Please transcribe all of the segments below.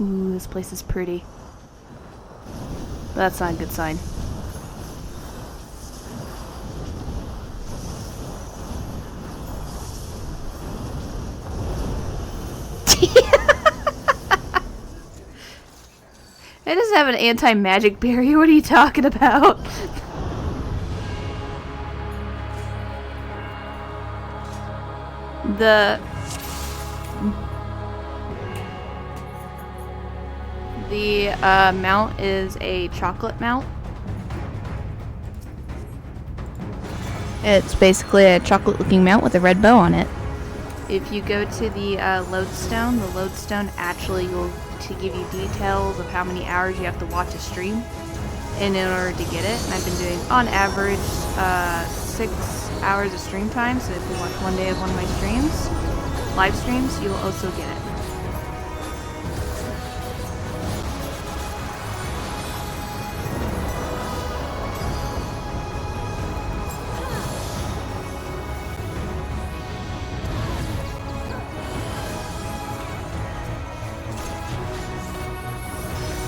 Ooh, this place is pretty. That's not a good sign. It doesn't have an anti-magic barrier. What are you talking about? The mount is a chocolate mount. It's basically a chocolate-looking mount with a red bow on it. If you go to the lodestone actually will to give you details of how many hours you have to watch a stream in order to get it. And I've been doing, on average, 6 hours of stream time. So if you watch one day of one of my streams, live streams, you'll also get it.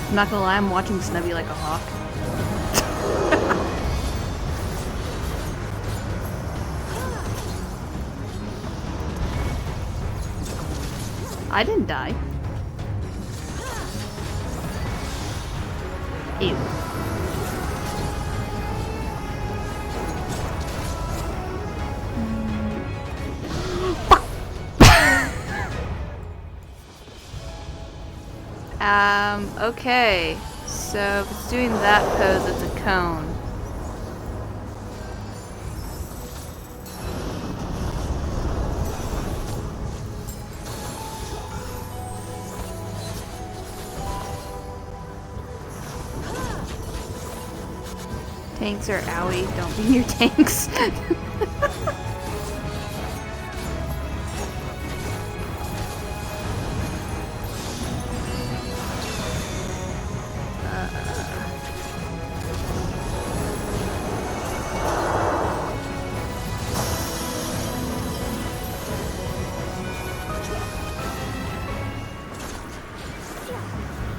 I'm not gonna lie, I'm watching Snubby like a hawk. I didn't die. Ew. Okay. So if it's doing that pose, it's a cone. Tanks are owie, don't be near tanks.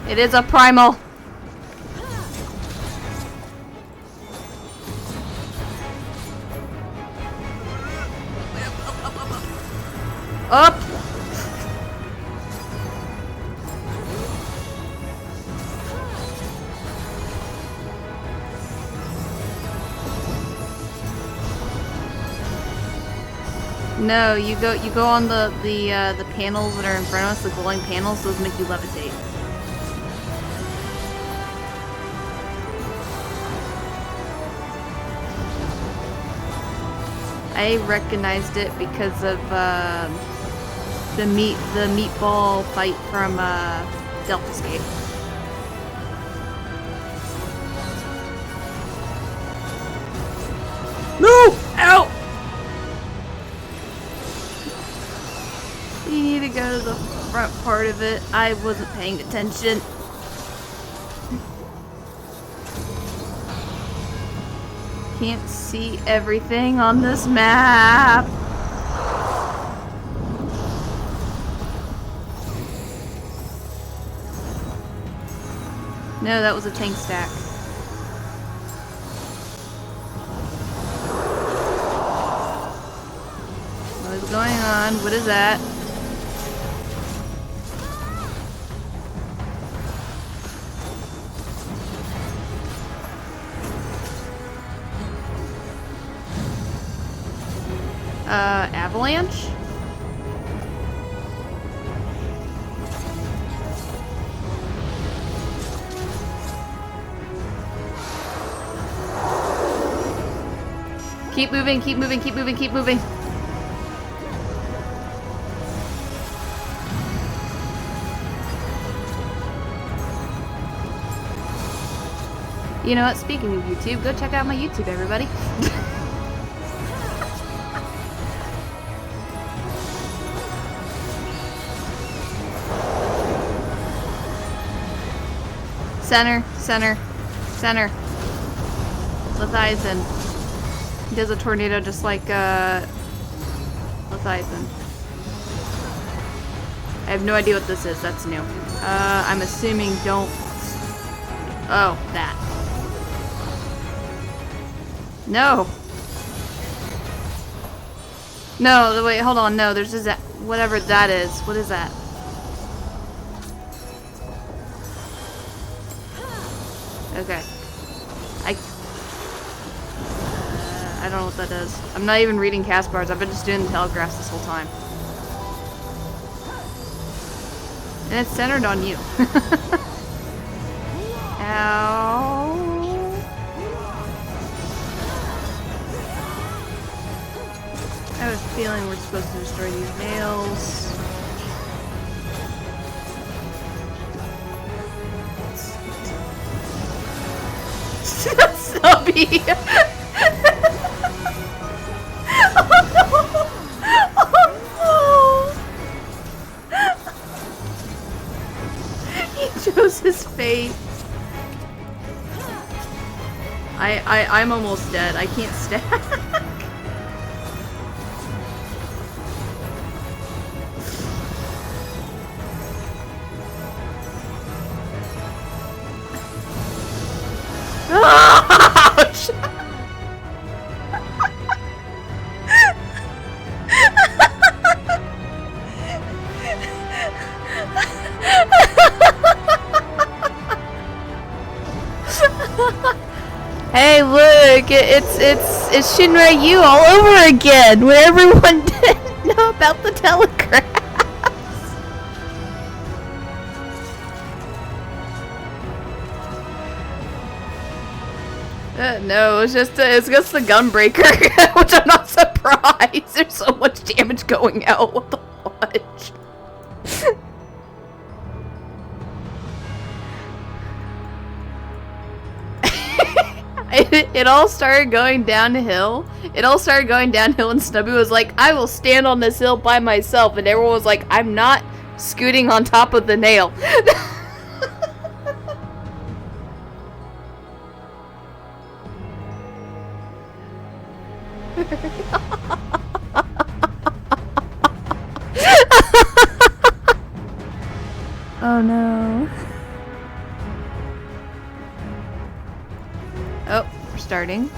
It is a primal. Up. No, you go on the panels that are in front of us, the glowing panels. Those make you levitate. I recognized it because of the meatball fight from Delta Escape. No! Ow! You need to go to the front part of it. I wasn't paying attention. Can't see everything on this map. No, that was a tank stack. What is going on? What is that? Avalanche? Keep moving, keep moving, keep moving, keep moving. You know what? Speaking of YouTube, go check out my YouTube, everybody. Center, center, center. Leviathan. He does a tornado just like Leviathan. I have no idea what this is. That's new. I'm assuming don't... Oh, that. No! No, wait, hold on. No, there's a... Whatever that is. What is that? Okay. I don't know what that does. I'm not even reading cast bars. I've been just doing the telegraphs this whole time. And it's centered on you. Ow. I have a feeling we're supposed to destroy these nails. Snubby! Chose his fate. I'm almost dead. I can't stack. Ouch! Hey, look! It's Shinryu all over again, where everyone didn't know about the telegraphs. No, it's just the gunbreaker, which I'm not surprised. There's so much damage going out. What the fudge? It all started going downhill. And Snubby was like, I will stand on this hill by myself. And everyone was like, I'm not scooting on top of the nail. Oh no. Oh, we're starting.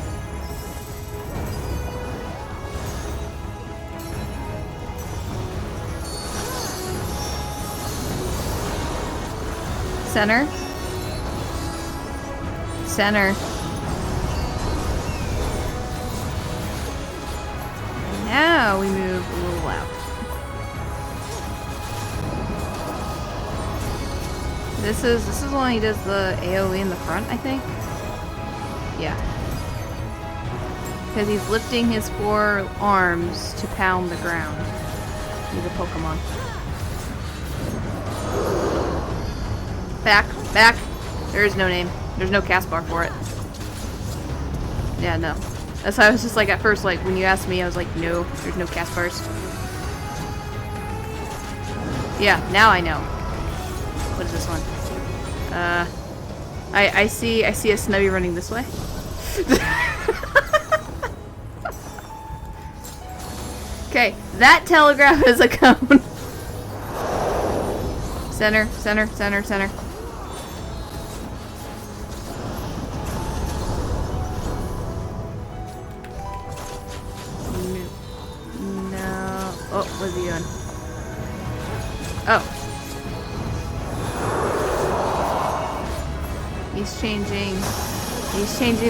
Center. Center. Now we move a little out. This is when he does the AoE in the front, I think. Yeah. Because he's lifting his 4 arms to pound the ground. He's a Pokemon. Back, back. There is no name. There's no cast bar for it. Yeah, no. That's why I was just like, at first, like, when you asked me, I was like, no, there's no cast bars. Yeah, now I know. What is this one? I see a Snubby running this way. Okay, that telegraph is a cone. Center, center, center, center. No. Oh, what's he doing? Oh. He's changing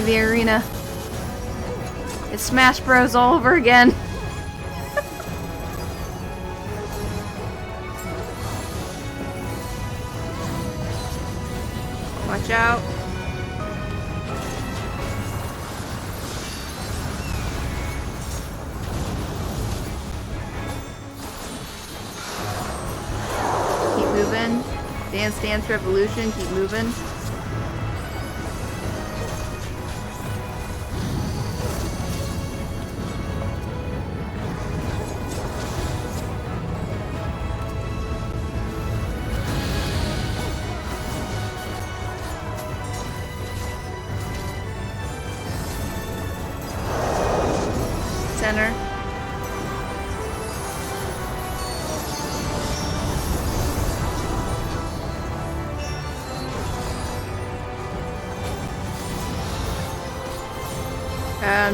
the arena. It's Smash Bros all over again. Watch out. Keep moving. Dance Dance Revolution, keep moving. Center.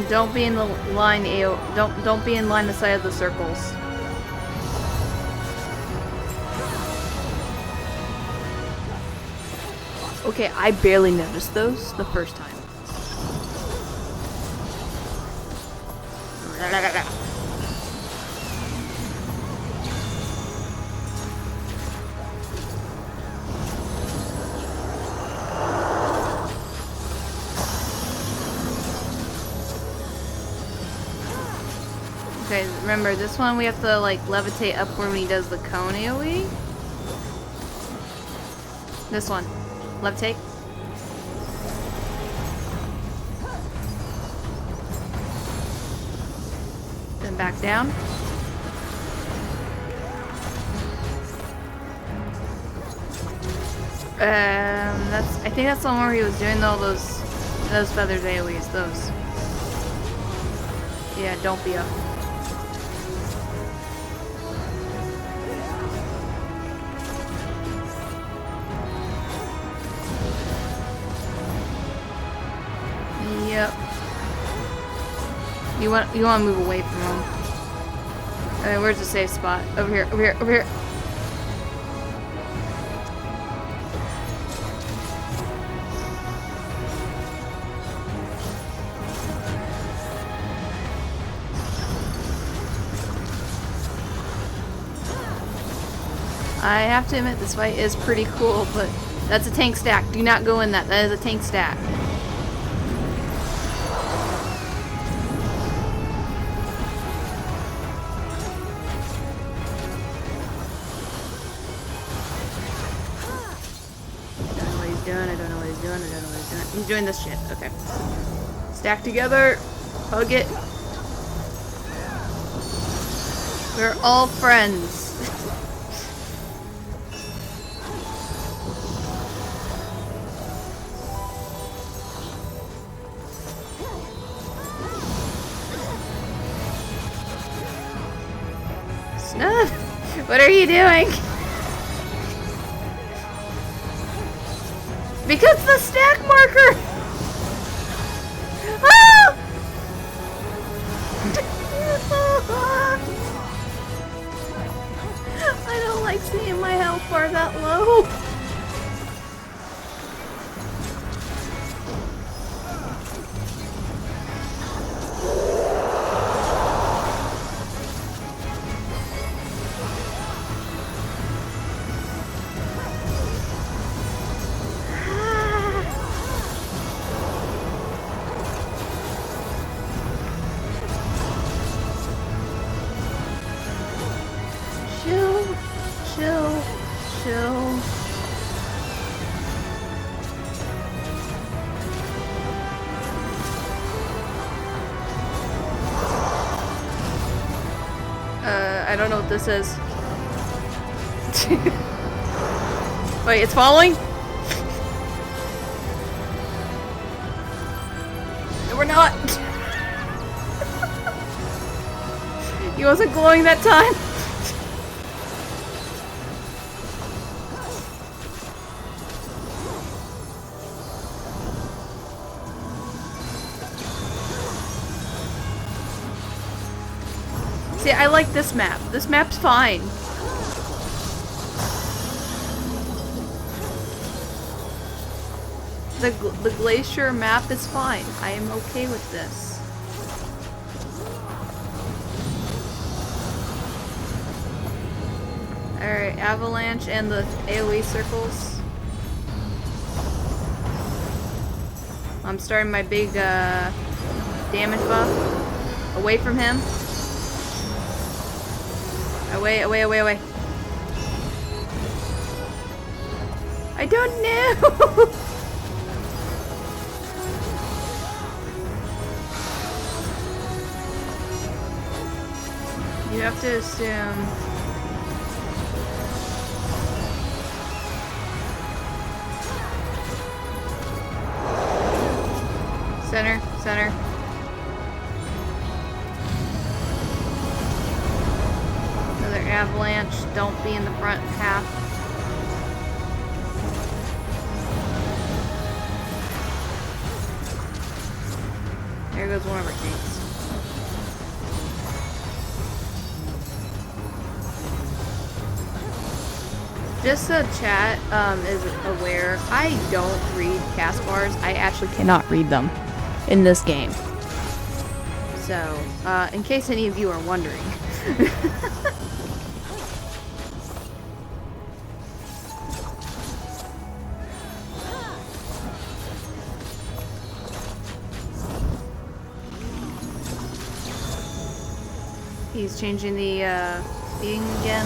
Don't be in the line. Don't be in line of sight of the circles. Okay, I barely noticed those the first time. Okay, remember this one we have to like levitate upward when he does the cone AoE. This one. Levitate. Then back down. I think that's the one where he was doing all those feathers AoEs, those. Yeah, don't be up. Yep. You want to move away from him. Where's the safe spot? Over here, over here, over here. I have to admit this fight is pretty cool, but that's a tank stack. Do not go in that. That is a tank stack. He's doing this shit. Okay. Stack together. Hug it. We're all friends. Snuff! What are you doing? Because the stack marker! Ah! I don't like seeing my health bar that low. Chill. I don't know what this is. Wait, it's falling? No, we're not. He wasn't glowing that time. See, I like this map. This map's fine. The glacier map is fine. I am okay with this. Alright, avalanche and the AoE circles. I'm starting my big damage buff. Away from him. Away. I don't know! You have to assume... Center. Another avalanche. Don't be in the front half. Here goes one of our tanks. Just so chat is aware, I don't read cast bars. I actually cannot read them in this game. So, in case any of you are wondering. He's changing the thing again.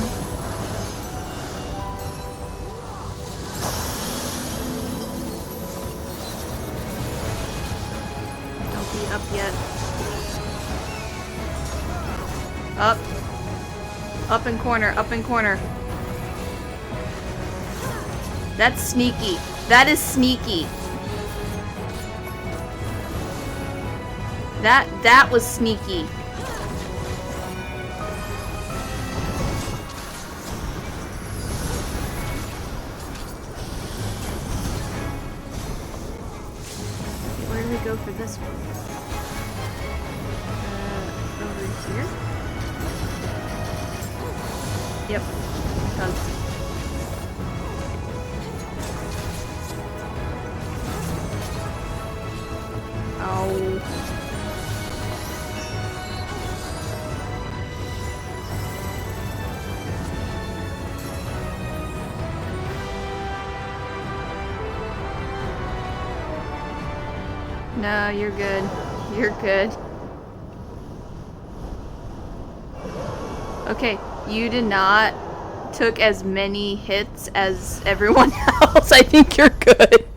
Don't be up yet. Up. Up in corner, up in corner. That's sneaky. That is sneaky. That was sneaky. Where do we go for this one? Over here? Yep. Done. Oh. No, you're good. You're good. Okay, you did not took as many hits as everyone else. I think you're good.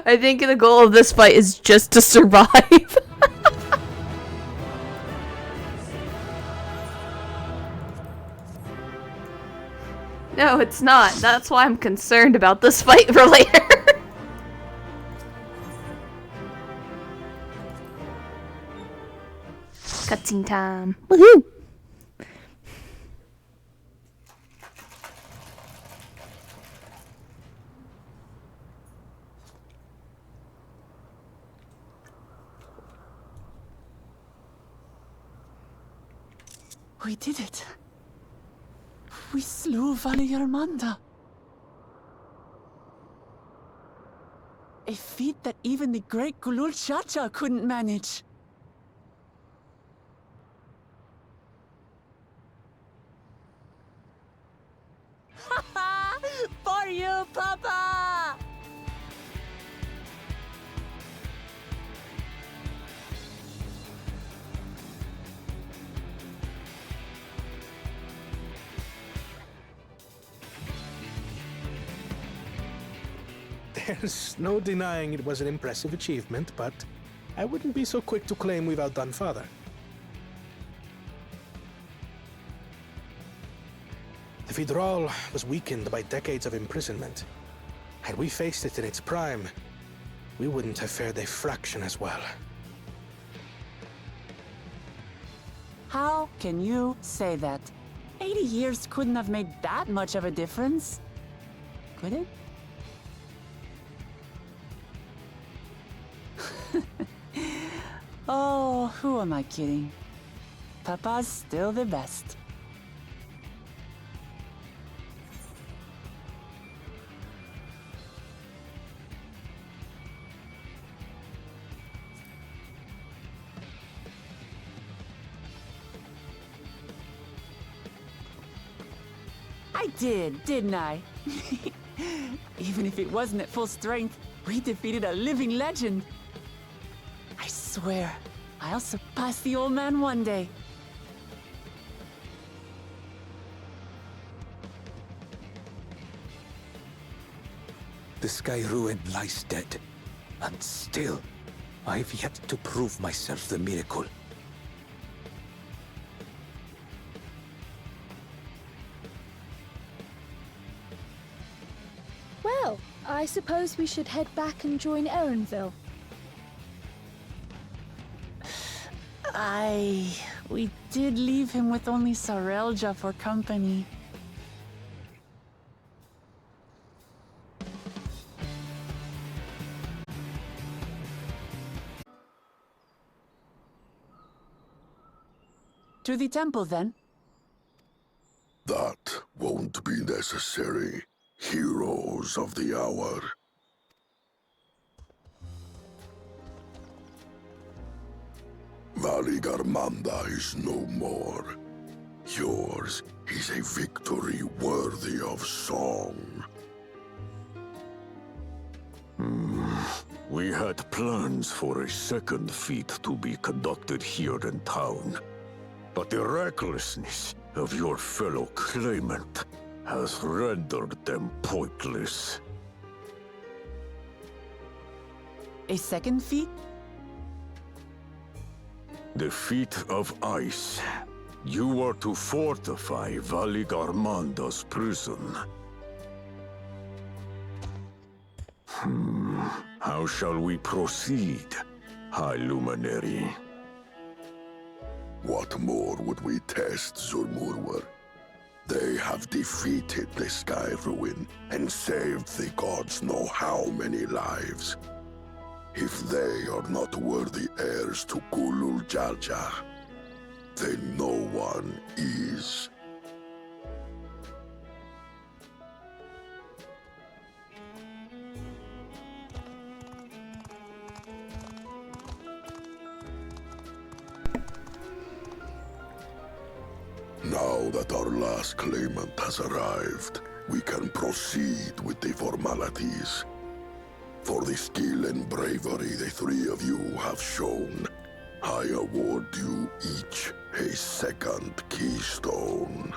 I think the goal of this fight is just to survive. No, it's not. That's why I'm concerned about this fight for later. Cutscene time. Woohoo! We did it. We slew Valiarmanda. A feat that even the great Gulul Chacha couldn't manage. For you, Papa! There's no denying it was an impressive achievement, but I wouldn't be so quick to claim we've outdone Father. The Federal was weakened by decades of imprisonment. Had we faced it in its prime, we wouldn't have fared a fraction as well. How can you say that? 80 years couldn't have made that much of a difference. Could it? Oh, who am I kidding? Papa's still the best. I did, didn't I? Even if it wasn't at full strength, we defeated a living legend. I swear, I'll surpass the old man one day. The Sky Ruin lies dead, and still, I've yet to prove myself the miracle. Well, I suppose we should head back and join Erenville. We did leave him with only Sarelja for company. To the temple, then. That won't be necessary, heroes of the hour. Valigarmanda is no more. Yours is a victory worthy of song. We had plans for a second feat to be conducted here in town. But the recklessness of your fellow claimant has rendered them pointless. A second feat? The feat of ice. You are to fortify Valigarmanda's prison. How shall we proceed, High Luminary? What more would we test, Zulmurwar? They have defeated the Sky Ruin and saved the gods know how many lives. If they are not worthy heirs to Kulul Jalja, then no one is. Now that our last claimant has arrived, we can proceed with the formalities. For the skill and bravery the three of you have shown, I award you each a second keystone.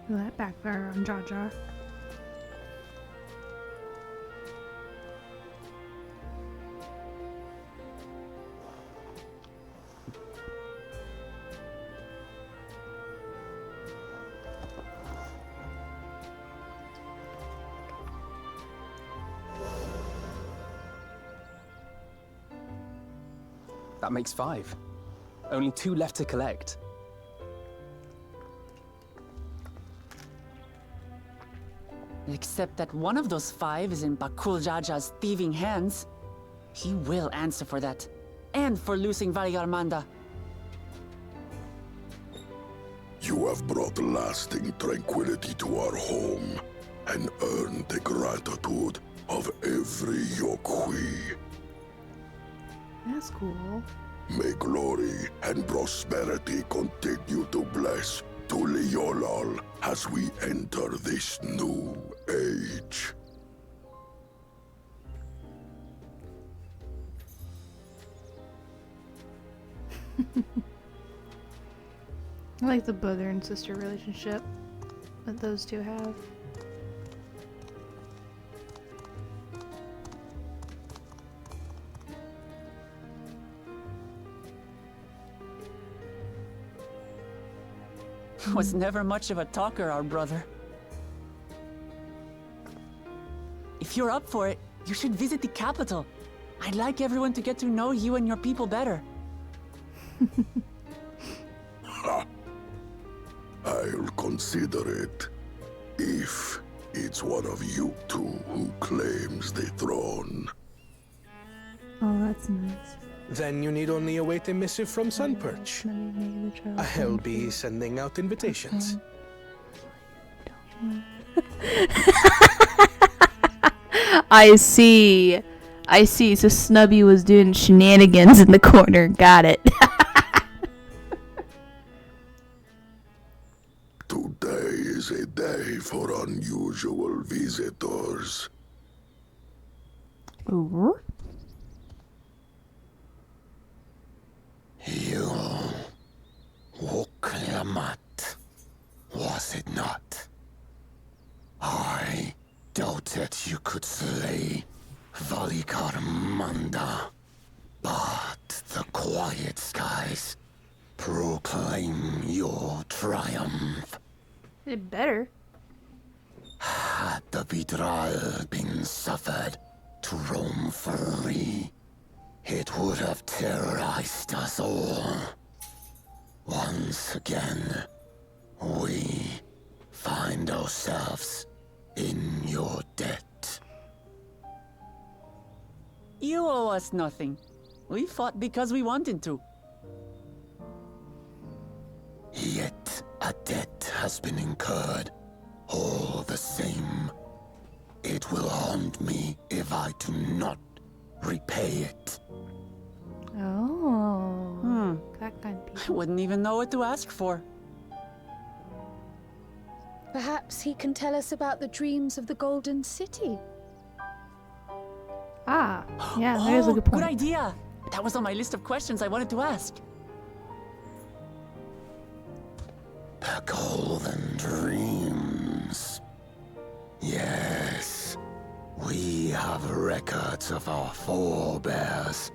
Will that backfire on Jar Jar? That makes 5. Only 2 left to collect. Except that one of those 5 is in Bakul Jaja's thieving hands. He will answer for that. And for losing Valigarmanda. You have brought lasting tranquility to our home and earned the gratitude of every Yokwi. That's cool. May glory and prosperity continue to bless Tuliolol as we enter this new age. I like the brother and sister relationship that those two have. Was never much of a talker, our brother. If you're up for it, you should visit the capital. I'd like everyone to get to know you and your people better. I'll consider it if it's one of you two who claims the throne. Oh, that's nice. Then you need only await a missive from Sunperch. I'll be sending out invitations. I see. So Snubby was doing shenanigans in the corner. Got it. Today is a day for unusual visitors. Ooh. You, Wuk Lamat, was it not? I doubted you could slay Valigarmanda, but the quiet skies proclaim your triumph. It better. Had the Vidral been suffered to roam free, it would have terrorized us all. Once again, we find ourselves in your debt. You owe us nothing. We fought because we wanted to. Yet a debt has been incurred. All the same, it will haunt me if I do not repay it. Oh. That kind of I people. wouldn't even know what to ask for. Perhaps he can tell us about the dreams of the Golden City. Ah. Yeah, there's a good point. Good idea. That was on my list of questions I wanted to ask. The Golden Dreams. Yes, we have records of our forebears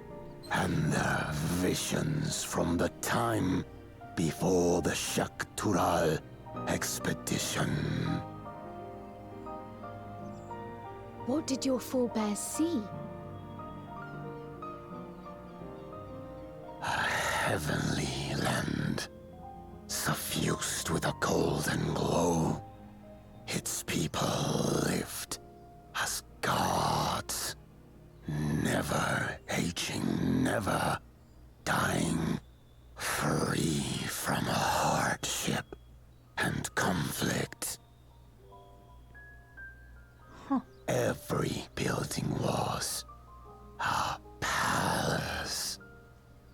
and their visions from the time before the Yak T'el expedition. What did your forebears see? A heavenly land, suffused with a golden glow. Its people lived as gods, never aging, never dying, free from hardship and conflict. Every building was a palace,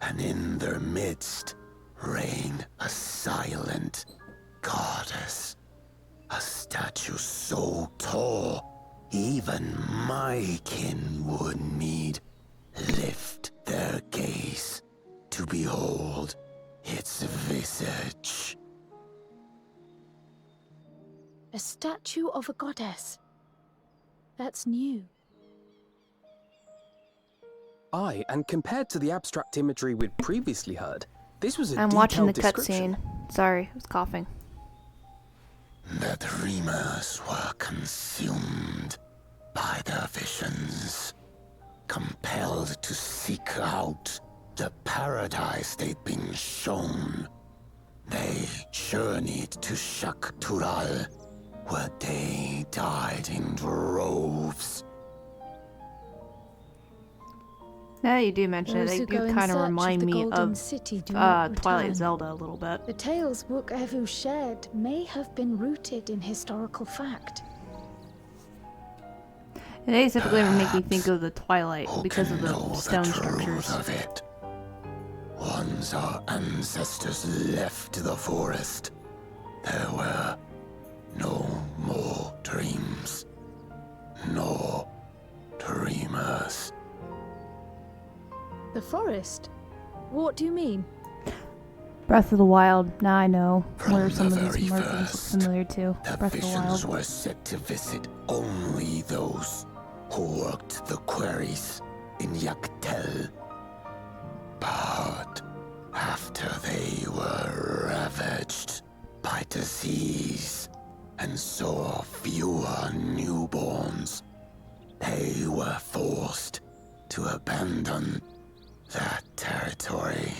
and in their midst reigned a silent goddess. A statue so tall, even my kin would need lift their gaze to behold its visage. A statue of a goddess. That's new. Aye, and compared to the abstract imagery we'd previously heard, this was a I'm watching the detailed description. cutscene. Sorry, I was coughing. The dreamers were consumed by their visions, compelled to seek out the paradise they'd been shown. They journeyed to Yak T'el, where they died in droves. Now that you do mention it, Those they who go do in kind of search remind the me Golden of City do not return. Twilight Zelda a little bit. The tales Wuk shared may have been rooted in historical fact. And they typically make me think of the Twilight Who because can of know the stone the truth structures. of it? Once our ancestors left the forest, there were no more dreams, no dreamers. The forest? What do you mean? Breath of the Wild. Now I know From where some the of very these markings look first, familiar to. The Breath of the visions Wild. were set to visit only those who worked the quarries in Yak T'el. But after they were ravaged by disease and saw fewer newborns, they were forced to abandon that territory.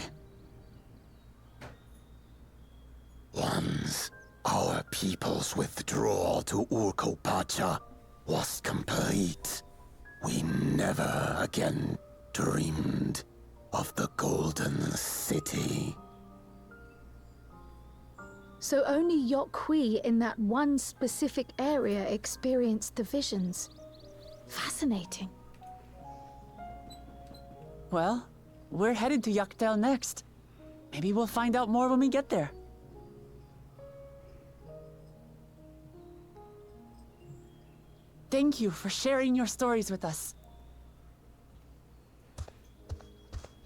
Once our people's withdrawal to Urkopacha was complete, we never again dreamed of the Golden City. So only Yokhui in that one specific area experienced the visions. Fascinating. Well, we're headed to Yak T'el next. Maybe we'll find out more when we get there. Thank you for sharing your stories with us.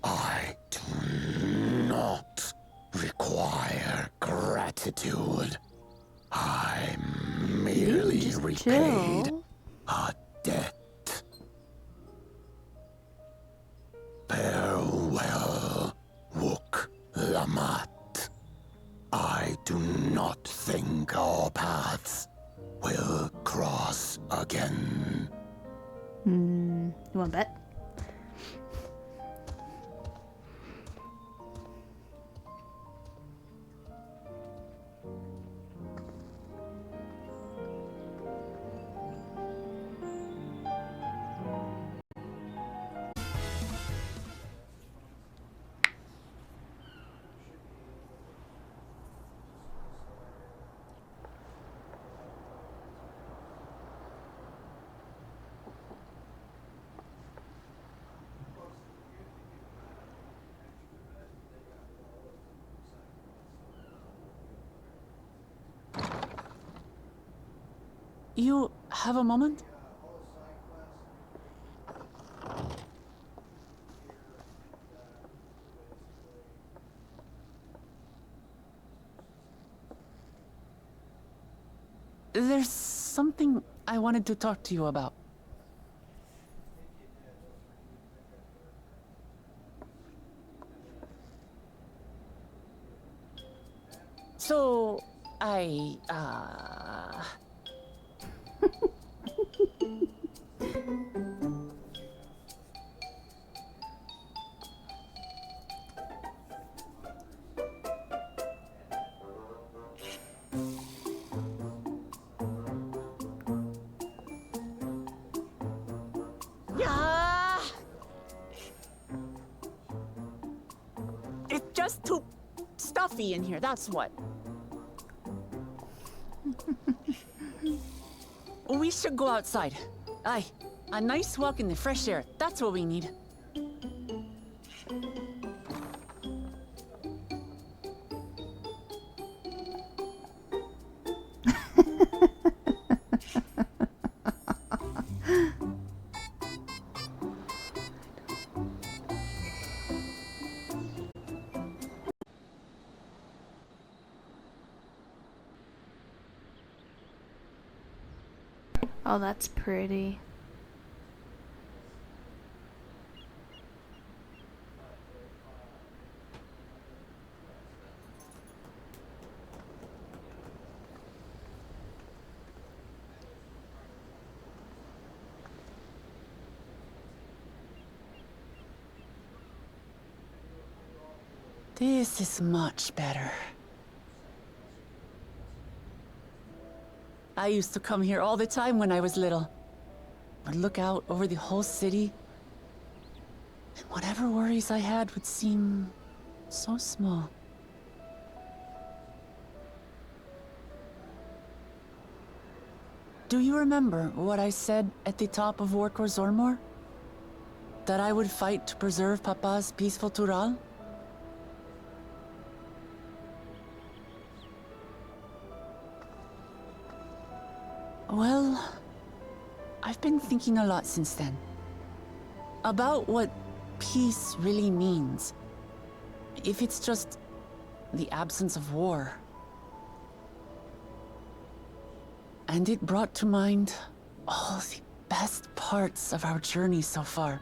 I do not require gratitude. I merely Just repaid chill. a debt. Farewell, Wuk Lamat. I do not think our paths will cross again. You want to bet? You have a moment? There's something I wanted to talk to you about. So, it's just too stuffy in here, that's what. We should go outside. Aye, a nice walk in the fresh air, that's what we need. Oh, that's pretty. This is much better. I used to come here all the time when I was little. Would look out over the whole city, and whatever worries I had would seem so small. Do you remember what I said at the top of Worgor Lar Dor? That I would fight to preserve Papa's peaceful Tural? Well, I've been thinking a lot since then. About what peace really means. If it's just the absence of war. And it brought to mind all the best parts of our journey so far.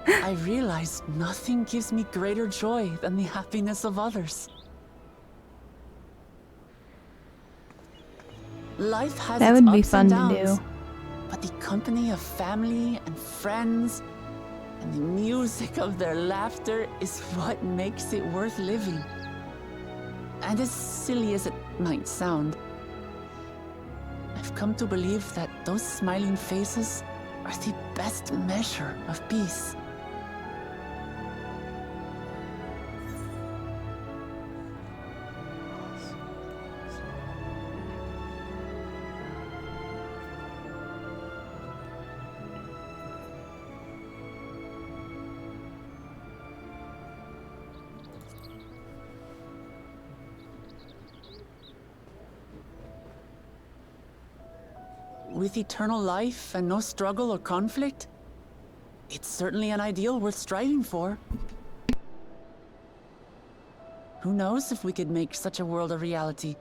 I realized nothing gives me greater joy than the happiness of others. Life has That its would be ups fun and to downs, do. but the company of family and friends and the music of their laughter is what makes it worth living. And as silly as it might sound, I've come to believe that those smiling faces are the best measure of peace. With eternal life and no struggle or conflict, it's certainly an ideal worth striving for. Who knows if we could make such a world a reality?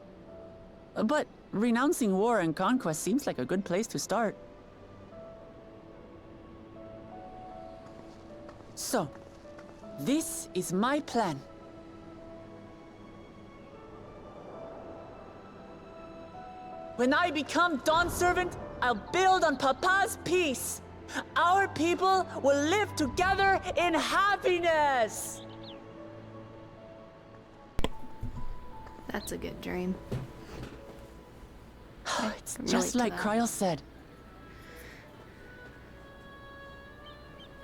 But renouncing war and conquest seems like a good place to start. So, this is my plan. When I become Dawn Servant, I'll build on Papa's peace. Our people will live together in happiness. That's a good dream. It's It's relate just to like that. Kryl said.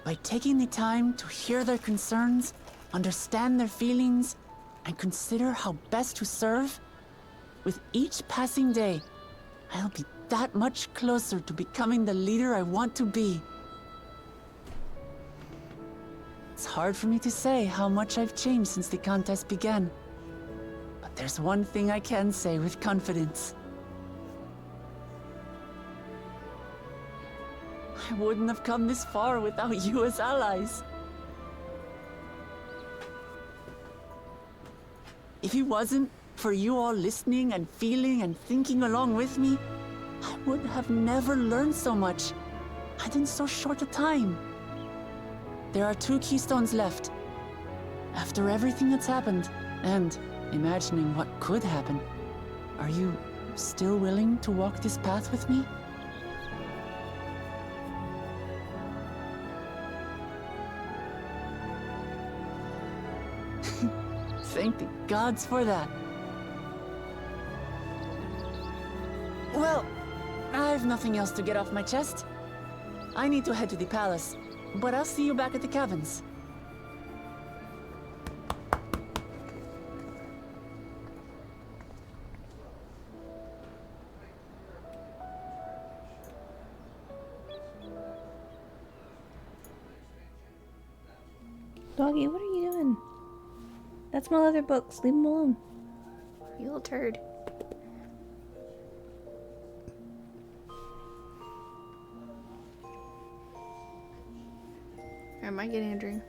By taking the time to hear their concerns, understand their feelings, and consider how best to serve, with each passing day, I'll be that much closer to becoming the leader I want to be. It's hard for me to say how much I've changed since the contest began. But there's one thing I can say with confidence. I wouldn't have come this far without you as allies. If it wasn't for you all listening and feeling and thinking along with me, I would have never learned so much, and in so short a time. There are 2 keystones left. After everything that's happened, and imagining what could happen, are you still willing to walk this path with me? Thank the gods for that. Well, I've nothing else to get off my chest. I need to head to the palace, but I'll see you back at the cabins. Doggy, what are you doing? That's my other books. Leave them alone. You little turd. Or am I getting a dream?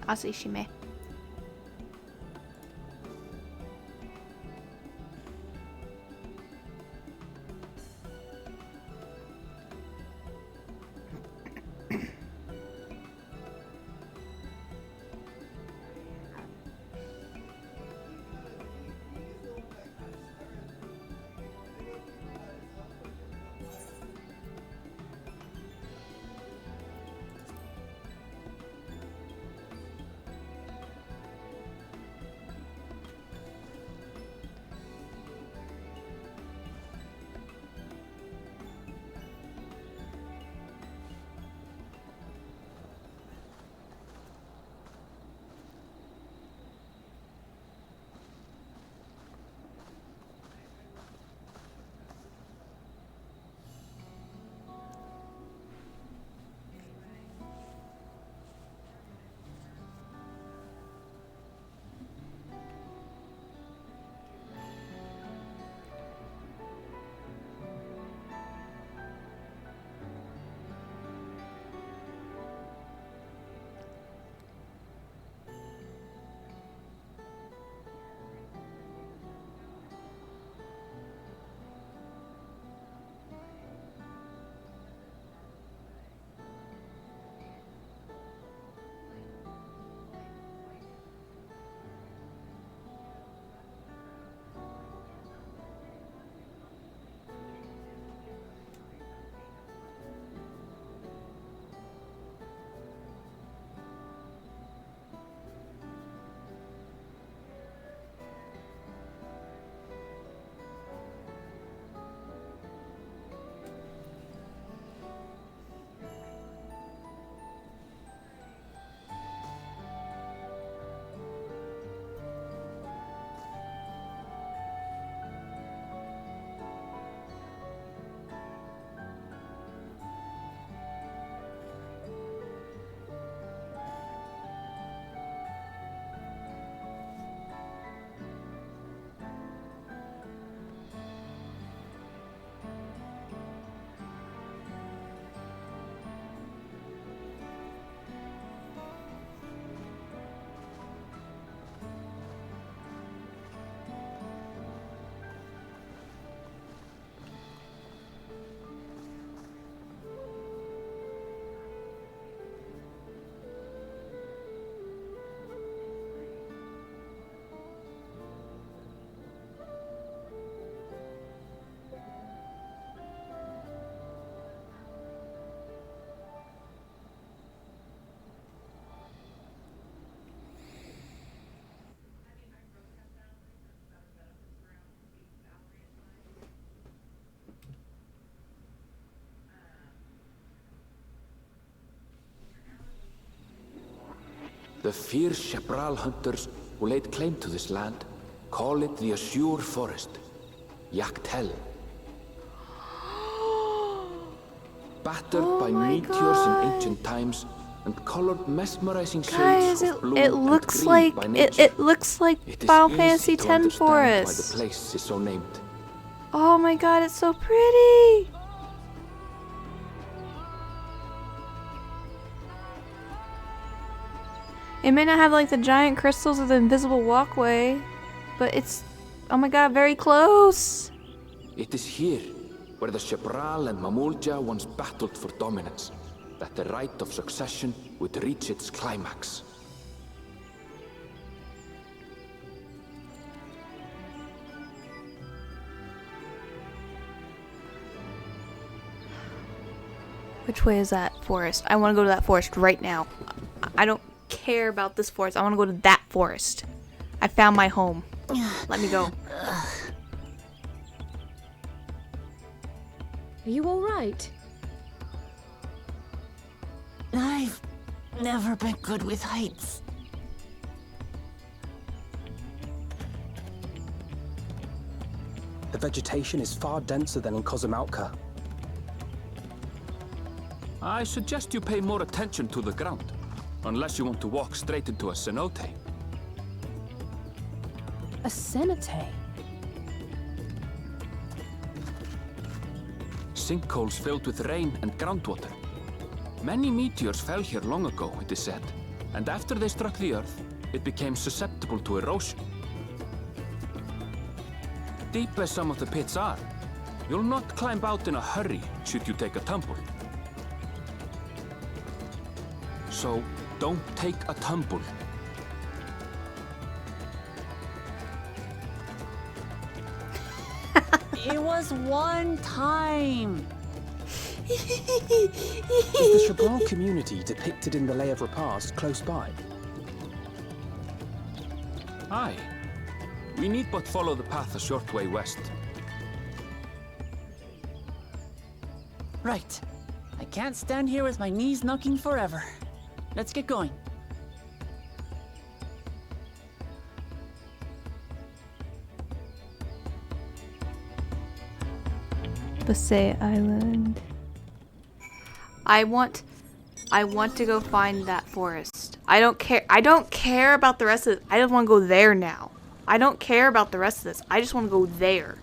Asishime. The fierce Chapral hunters who laid claim to this land call it the Azure Forest, Yak T'el. Battered by meteors in ancient times and colored mesmerizing shades of blue it and looks green like by nature. it looks like It is Final easy Fantasy to X understand why the forest. place is so named. Oh my god, it's so pretty. It may not have like the giant crystals or the invisible walkway, but it's, oh my god, very close. It is here where the Chapral and Mamulja once battled for dominance, that the right of succession would reach its climax. Which way is that forest? I want to go to that forest right now. I don't care about this forest. I want to go to that forest. I found my home. Let me go. Are you all right? I've never been good with heights. The vegetation is far denser than in Kozumautka. I suggest you pay more attention to the ground, unless you want to walk straight into a cenote. A cenote? Sinkholes filled with rain and groundwater. Many meteors fell here long ago, it is said. and after they struck the Earth, it became susceptible to erosion. Deep as some of the pits are, you'll not climb out in a hurry should you take a tumble. So, don't take a tumble. It was one time. Is the Chebral community depicted in the Lay of Repast close by? Aye. We need but follow the path a short way west. Right. I can't stand here with my knees knocking forever. Let's get going. Basay Island. I want to go find that forest. I don't care about the rest of it. I just want to go there now. I don't care about the rest of this. I just want to go there.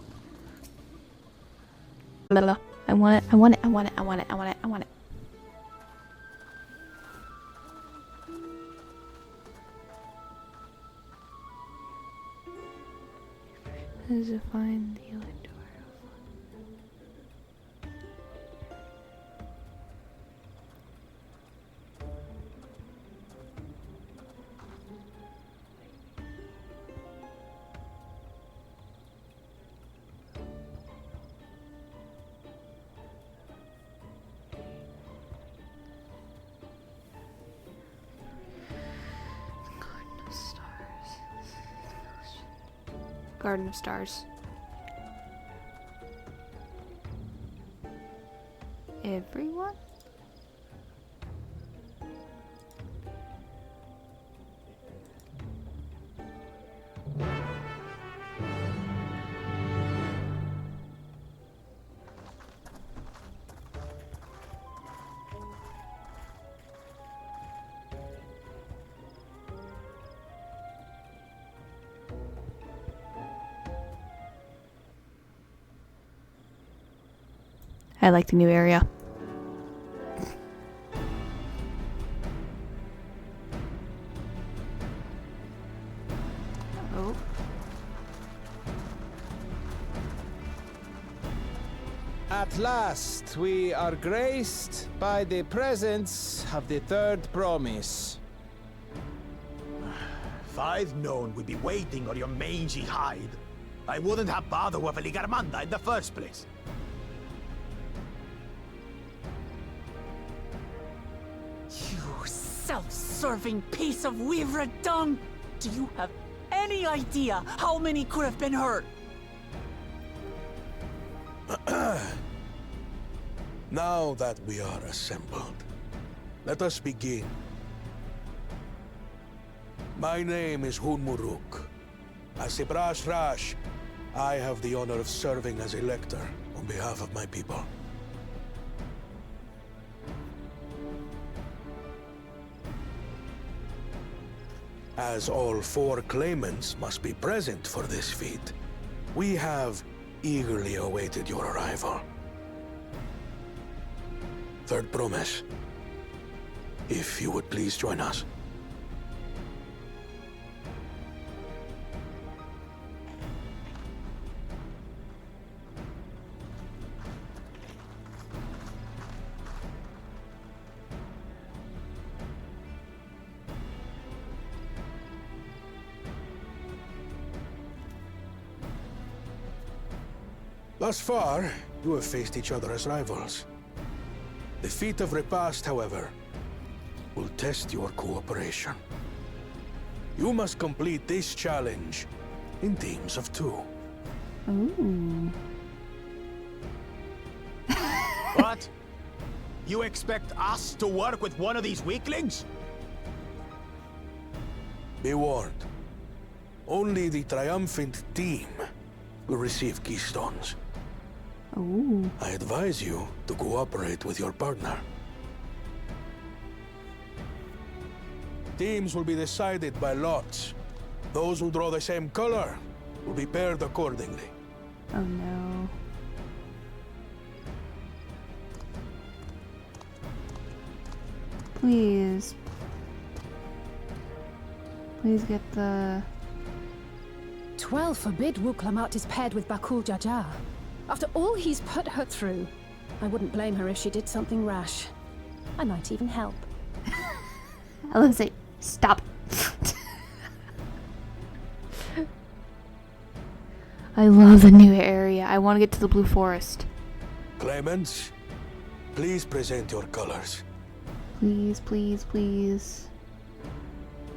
Blah, blah. I want it. I want it. I want it. I want it. I want it. I want it. How does it find the other door? Garden of Stars. Everyone? I like the new area. Oh. At last, we are graced by the presence of the third promise. If I'd known we'd be waiting on your mangy hide, I wouldn't have bothered with Ligarmanda in the first place. You self-serving piece of weaver dung! Do you have any idea how many could have been hurt? Now that we are assembled, let us begin. My name is Hunmuruk. As a Brash Rash, I have the honor of serving as Elector on behalf of my people. As all four claimants must be present for this feat, we have eagerly awaited your arrival. Third promise, if you would please join us. Thus far, you have faced each other as rivals. The feat of repast, however, will test your cooperation. You must complete this challenge in teams of 2. Ooh. What? You expect us to work with one of these weaklings? Be warned. Only the triumphant team will receive keystones. Ooh. I advise you to cooperate with your partner. Teams will be decided by lots. Those who draw the same color will be paired accordingly. Oh no. Please. Please get the... 12 forbid Wuk Lamat is paired with Bakul Jaja. After all he's put her through, I wouldn't blame her if she did something rash. I might even help. I love to say, stop. I love the new area. I want to get to the Blue Forest. Claimants, please present your colors. Please, please, please.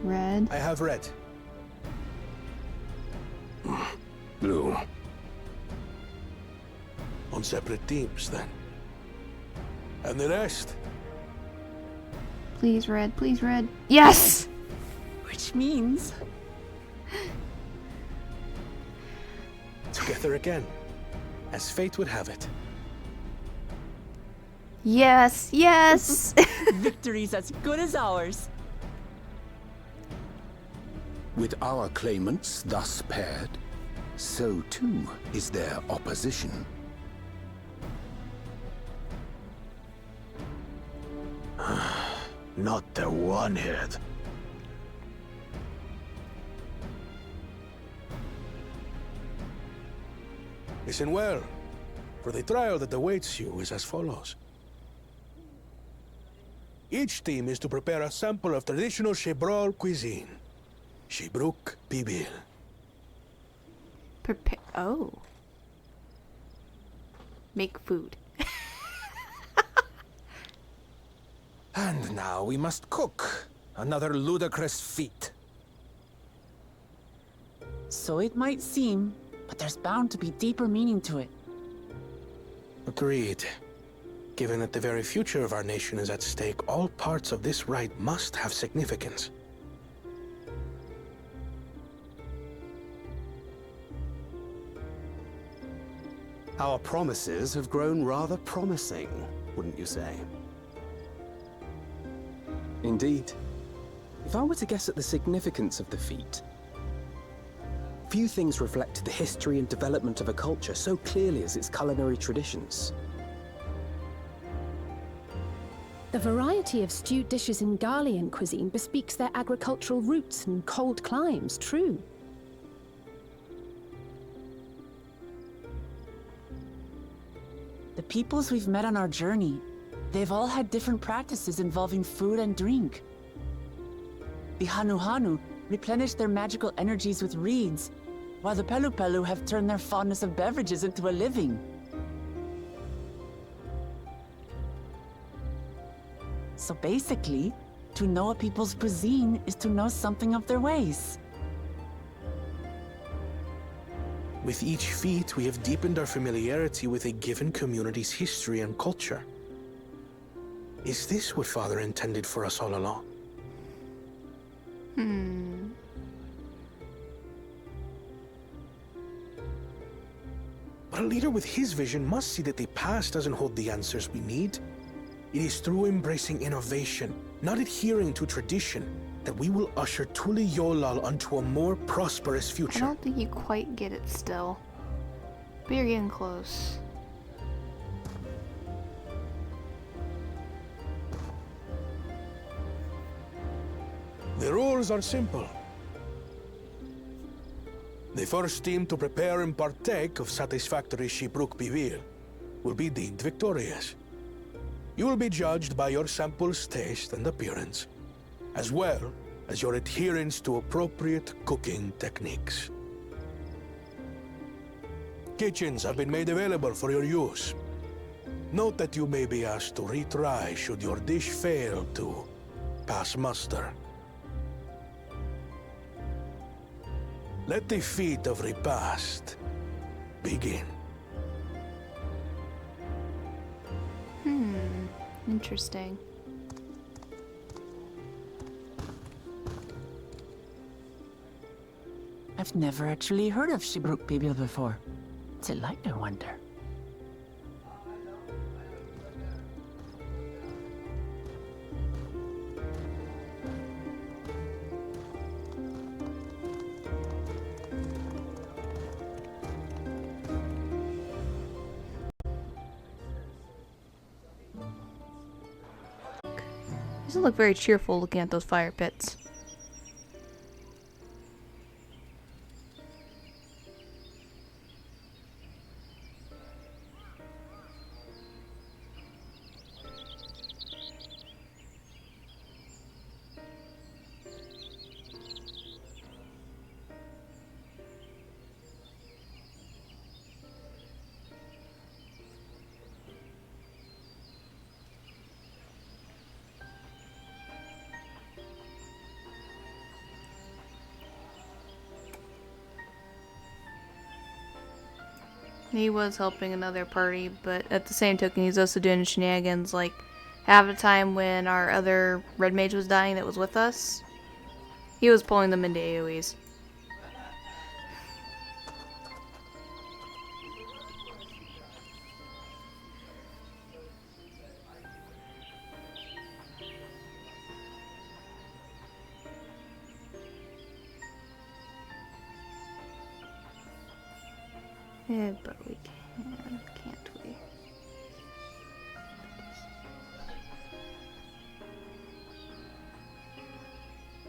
Red. I have red. Blue. On separate teams, then. And the rest? Please, red. Please, red. Yes! Which means... Together again, as fate would have it. Yes, yes! victory's as good as ours. With our claimants thus paired, so too is their opposition. Not the one-head. Listen well, for the trial that awaits you is as follows. Each team is to prepare a sample of traditional Chebral cuisine. Shibruk Bibil. Prepare. Oh. Make food. And now we must cook. Another ludicrous feat. So it might seem, but there's bound to be deeper meaning to it. Agreed. Given that the very future of our nation is at stake, all parts of this rite must have significance. Our promises have grown rather promising, wouldn't you say? Indeed. If I were to guess at the significance of the feat, few things reflect the history and development of a culture so clearly as its culinary traditions. The variety of stewed dishes in Garlean cuisine bespeaks their agricultural roots and cold climes, true. The peoples we've met on our journey, they've all had different practices involving food and drink. The Hanu replenish their magical energies with reeds, while the Pelu have turned their fondness of beverages into a living. So basically, to know a people's cuisine is to know something of their ways. With each feat, we have deepened our familiarity with a given community's history and culture. Is this what Father intended for us all along? But a leader with his vision must see that the past doesn't hold the answers we need. It is through embracing innovation, not adhering to tradition, that we will usher Tuli Yolal onto a more prosperous I future. don't think you quite get it still. But you're getting close. The rules are simple. The first team to prepare and partake of satisfactory Shibruk Bivir will be deemed victorious. You will be judged by your sample's taste and appearance, as well as your adherence to appropriate cooking techniques. Kitchens have been made available for your use. Note that you may be asked to retry should your dish fail to pass muster. Let the feat of repast begin. Interesting. I've never actually heard of Shibruk Bibil before. What's it like, I wonder? Doesn't look very cheerful looking at those fire pits. He was helping another party, but at the same token, he's also doing shenanigans. Like, half the time when our other red mage was dying that was with us, he was pulling them into AoEs. Yeah, but we can, can't we?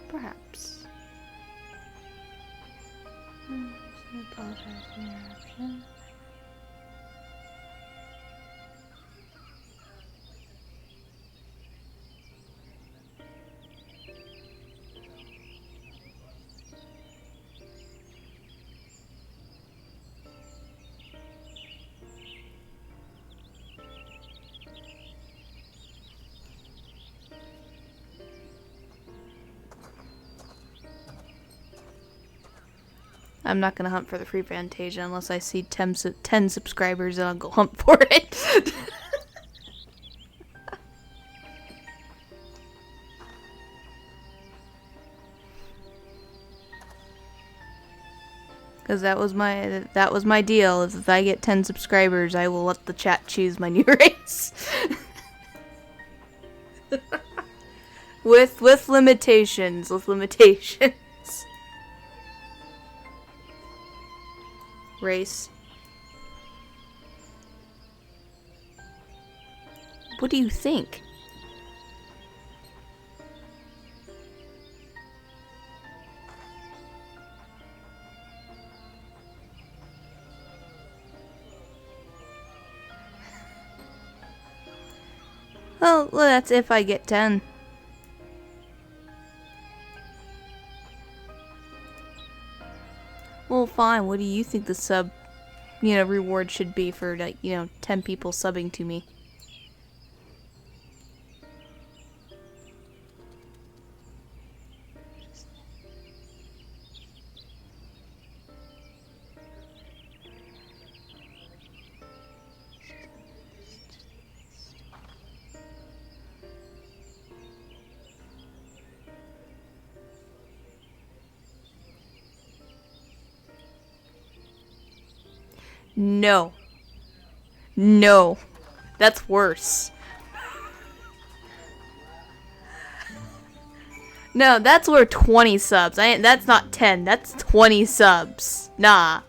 Perhaps. I apologize for the interruption. I'm not gonna hunt for the free Fantasia unless I see 10 subscribers and I'll go hunt for it. Cause that was my deal. If I get 10 subscribers, I will let the chat choose my new race. with limitations. Race. What do you think? Well, that's if I get 10. Well, fine. What do you think the sub, reward should be for, 10 people subbing to me? No. No. That's worse. No, that's worth 20 subs. That's not 10. That's 20 subs. Nah.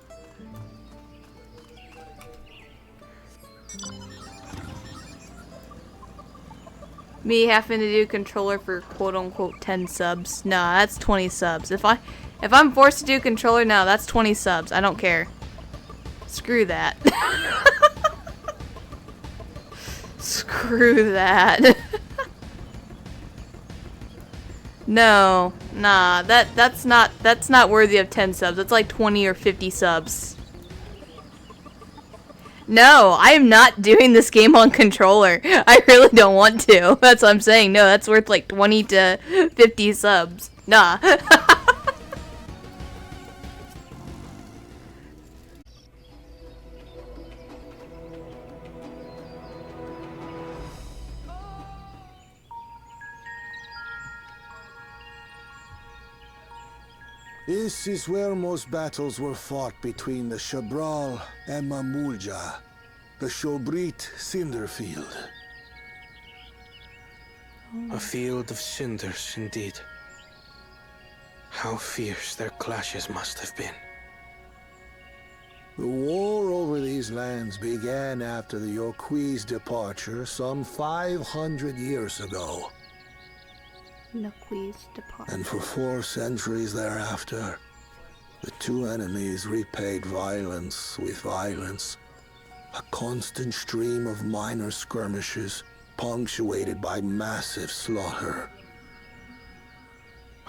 Me having to do controller for quote-unquote 10 subs. Nah, that's 20 subs. If I'm forced to do controller, no, that's 20 subs. I don't care. Screw that. Screw that. No, nah, that's not worthy of 10 subs. It's like 20 or 50 subs. No, I am not doing this game on controller. I really don't want to. That's what I'm saying. No, that's worth like 20 to 50 subs. Nah. This is where most battles were fought between the Shabral and Mamulja, the Shobrit Cinder Field. A field of cinders, indeed. How fierce their clashes must have been. The war over these lands began after the Yokui's departure some 500 years ago. And for 4 centuries thereafter, the two enemies repaid violence with violence. A constant stream of minor skirmishes, punctuated by massive slaughter.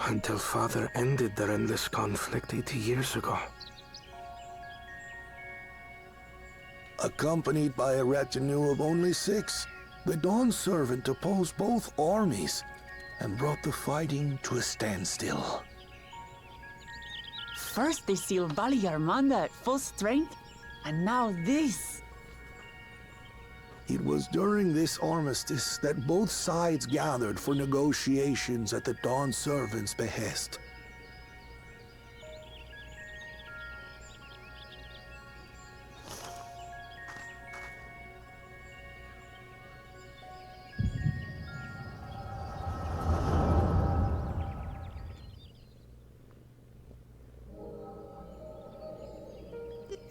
Until Father ended their endless conflict 80 years ago. Accompanied by a retinue of only 6, the Dawn Servant opposed both armies and brought the fighting to a standstill. First they sealed Valley Armanda at full strength, And now this. It was during this armistice that both sides gathered for negotiations at the Dawn Servant's behest.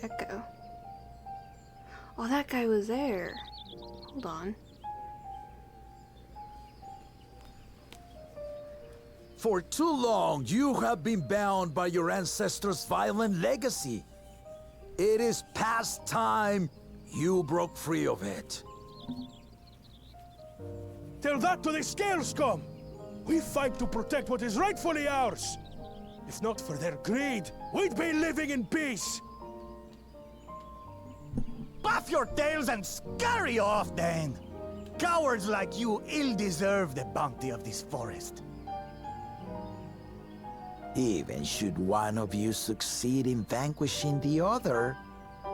Echo. Oh, that guy was there. Hold on. For too long, you have been bound by your ancestors' violent legacy. It is past time you broke free of it. Tell that to the Scale Scum! We fight to protect what is rightfully ours! If not for their greed, we'd be living in peace! Puff your tails and scurry off, then! Cowards like you ill-deserve the bounty of this forest. Even should one of you succeed in vanquishing the other,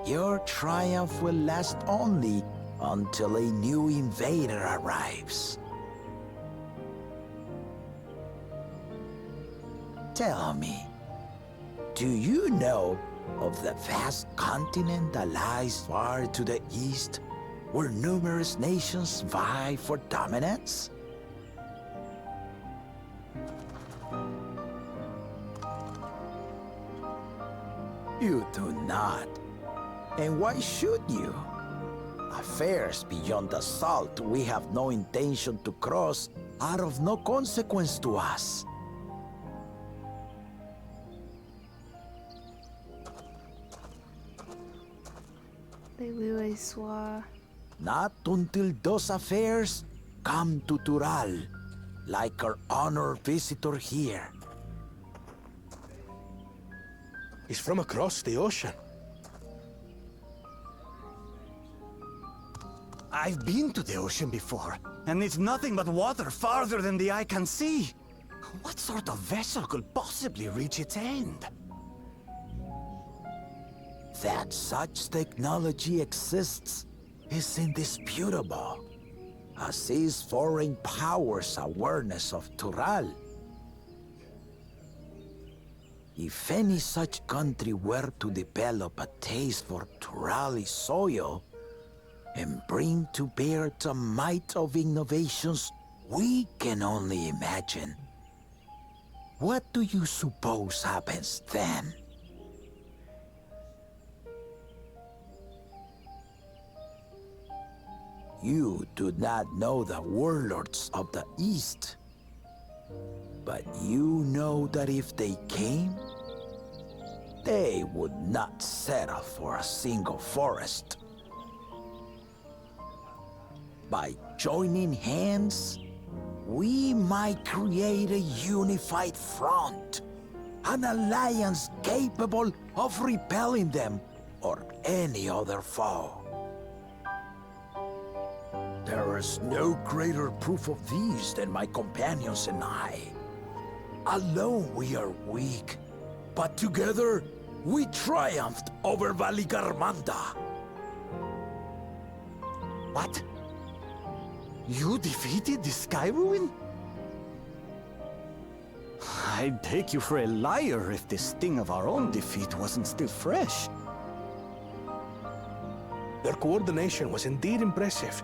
your triumph will last only until a new invader arrives. Tell me, do you know of the vast continent that lies far to the east, where numerous nations vie for dominance? You do not. And why should you? Affairs beyond the salt we have no intention to cross are of no consequence to us. Not until those affairs come to Tural, like our honored visitor here. He's from across the ocean. I've been to the ocean before, and it's nothing but water farther than the eye can see. What sort of vessel could possibly reach its end? That such technology exists is indisputable, as is foreign powers' awareness of Tural. If any such country were to develop a taste for Turali soil and bring to bear the might of innovations we can only imagine, what do you suppose happens then? You do not know the warlords of the East, but you know that if they came, they would not settle for a single forest. By joining hands, we might create a unified front, an alliance capable of repelling them or any other foe. There is no greater proof of these than my companions and I. Alone we are weak, but together we triumphed over Valigarmanda. What? You defeated the Sky Ruin? I'd take you for a liar if the sting of our own defeat wasn't still fresh. Their coordination was indeed impressive.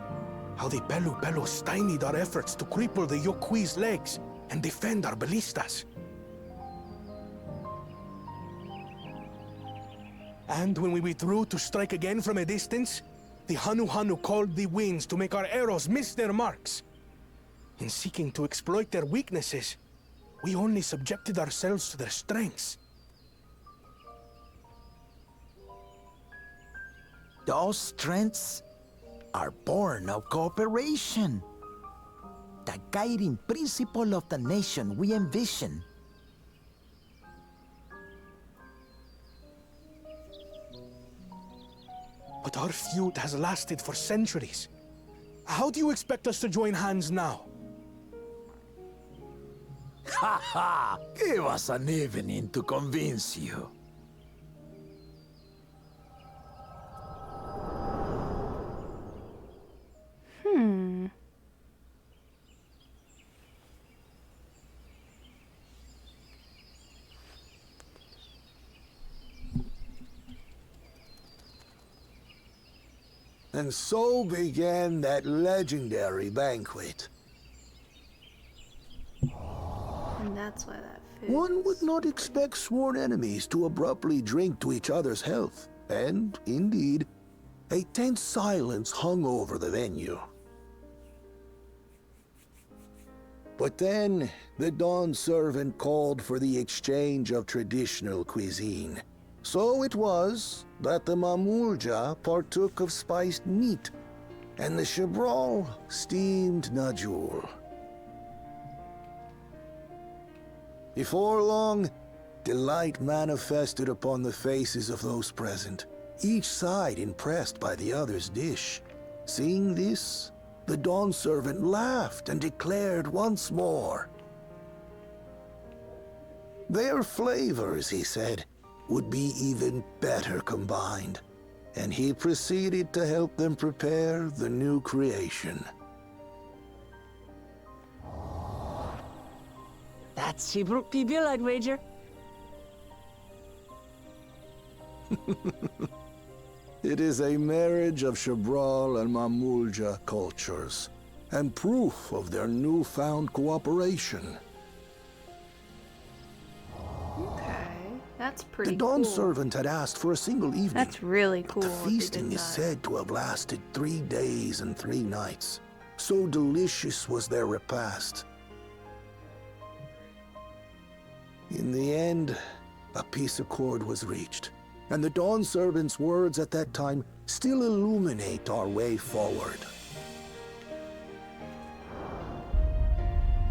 How the Pelu stymied our efforts to cripple the Yokui's legs and defend our ballistas. And when we withdrew to strike again from a distance, the Hanu called the winds to make our arrows miss their marks. In seeking to exploit their weaknesses, we only subjected ourselves to their strengths. Those strengths are born of cooperation. The guiding principle of the nation we envision. But our feud has lasted for centuries. How do you expect us to join hands now? Ha ha! Give us an evening to convince you. And so began that legendary banquet. And that's why that food. One would not expect sworn enemies to abruptly drink to each other's health, and, indeed, a tense silence hung over the venue. But then, the Dawn servant called for the exchange of traditional cuisine. So it was that the Mamulja partook of spiced meat, and the Chebral steamed najul. Before long, delight manifested upon the faces of those present, each side impressed by the other's dish. Seeing this, the Dawn servant laughed and declared once more. Their flavors, he said, would be even better combined, and he proceeded to help them prepare the new creation. That's Shibruk Pibil, I'd wager. It is a marriage of Chebral and Mamulja cultures, and proof of their newfound cooperation. Okay, that's pretty The Dawn cool. servant had asked for a single evening. That's really cool. The what they feasting did is that. said to have lasted 3 days and 3 nights. So delicious was their repast. In the end, a peace accord was reached, and the Dawn servant's words at that time still illuminate our way forward.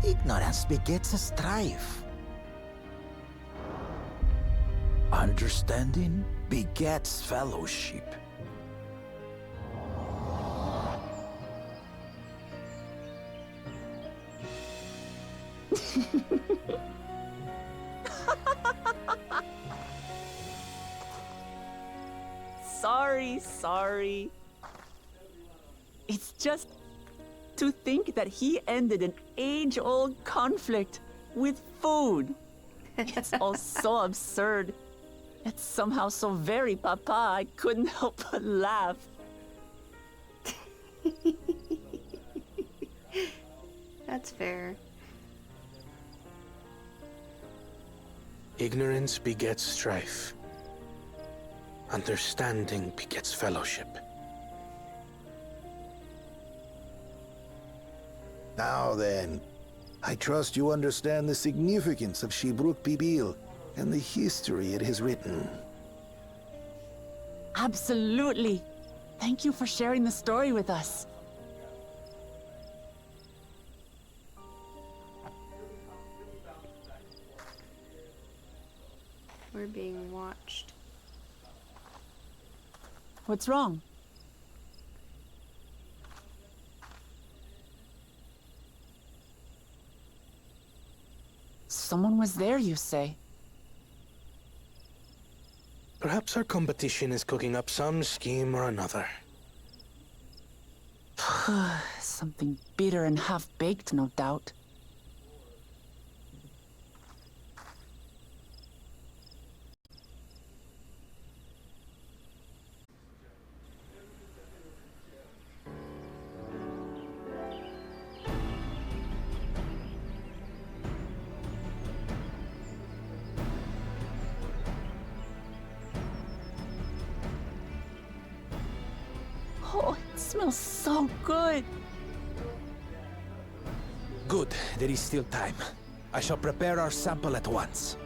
Ignorance begets a strife. Understanding begets fellowship. Sorry. It's just to think that he ended an age-old conflict with food. It's all so absurd. It's somehow so very papa, I couldn't help but laugh. That's fair. Ignorance begets strife. Understanding begets fellowship. Now then, I trust you understand the significance of Shibruk Pibil and the history it has written. Absolutely. Thank you for sharing the story with us. We're being watched. What's wrong? Someone was there, you say? Perhaps our competition is cooking up some scheme or another. Something bitter and half-baked, no doubt. Oh, it smells so good. Good, there is still time. I shall prepare our sample at once.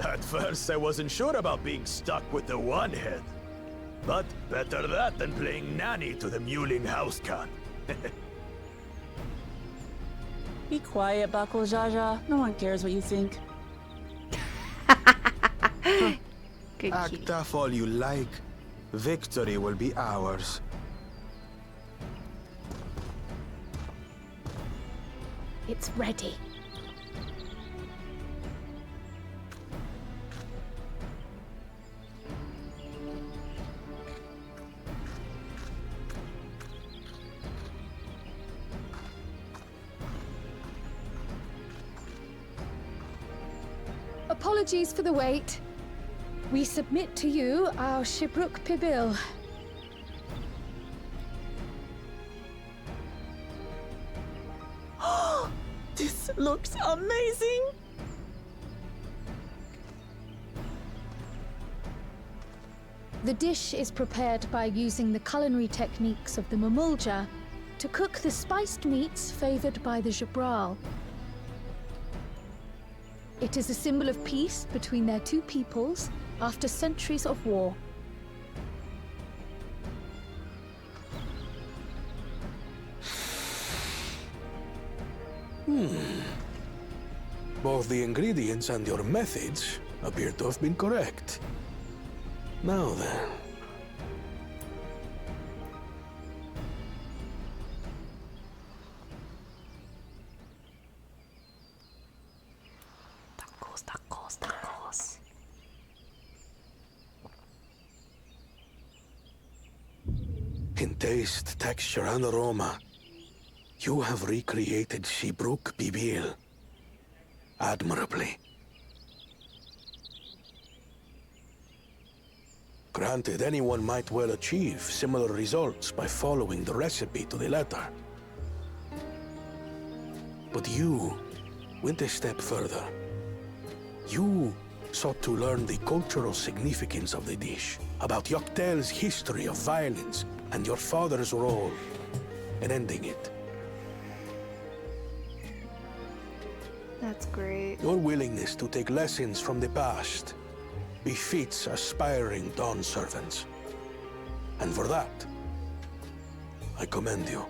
At first, I wasn't sure about being stuck with the one head. But better that than playing nanny to the mewling house cat. Be quiet, Bakul Jaja. No one cares what you think. Good Act kitty. tough all you like. Victory will be ours. It's ready. Apologies for the wait. We submit to you our Shibruk Pibil. This looks amazing! The dish is prepared by using the culinary techniques of the Mamulja to cook the spiced meats favored by the Jabral. It is a symbol of peace between their two peoples after centuries of war. Both the ingredients and your methods appear to have been correct. Now then. Tacos, tacos, tacos. In taste, texture, and aroma, you have recreated Shibruk Pibil admirably. Granted, anyone might well achieve similar results by following the recipe to the letter. But you went a step further. You sought to learn the cultural significance of the dish, about Yak T'el's history of violence and your father's role in ending it. That's great. Your willingness to take lessons from the past befits aspiring Dawn servants. And for that, I commend you.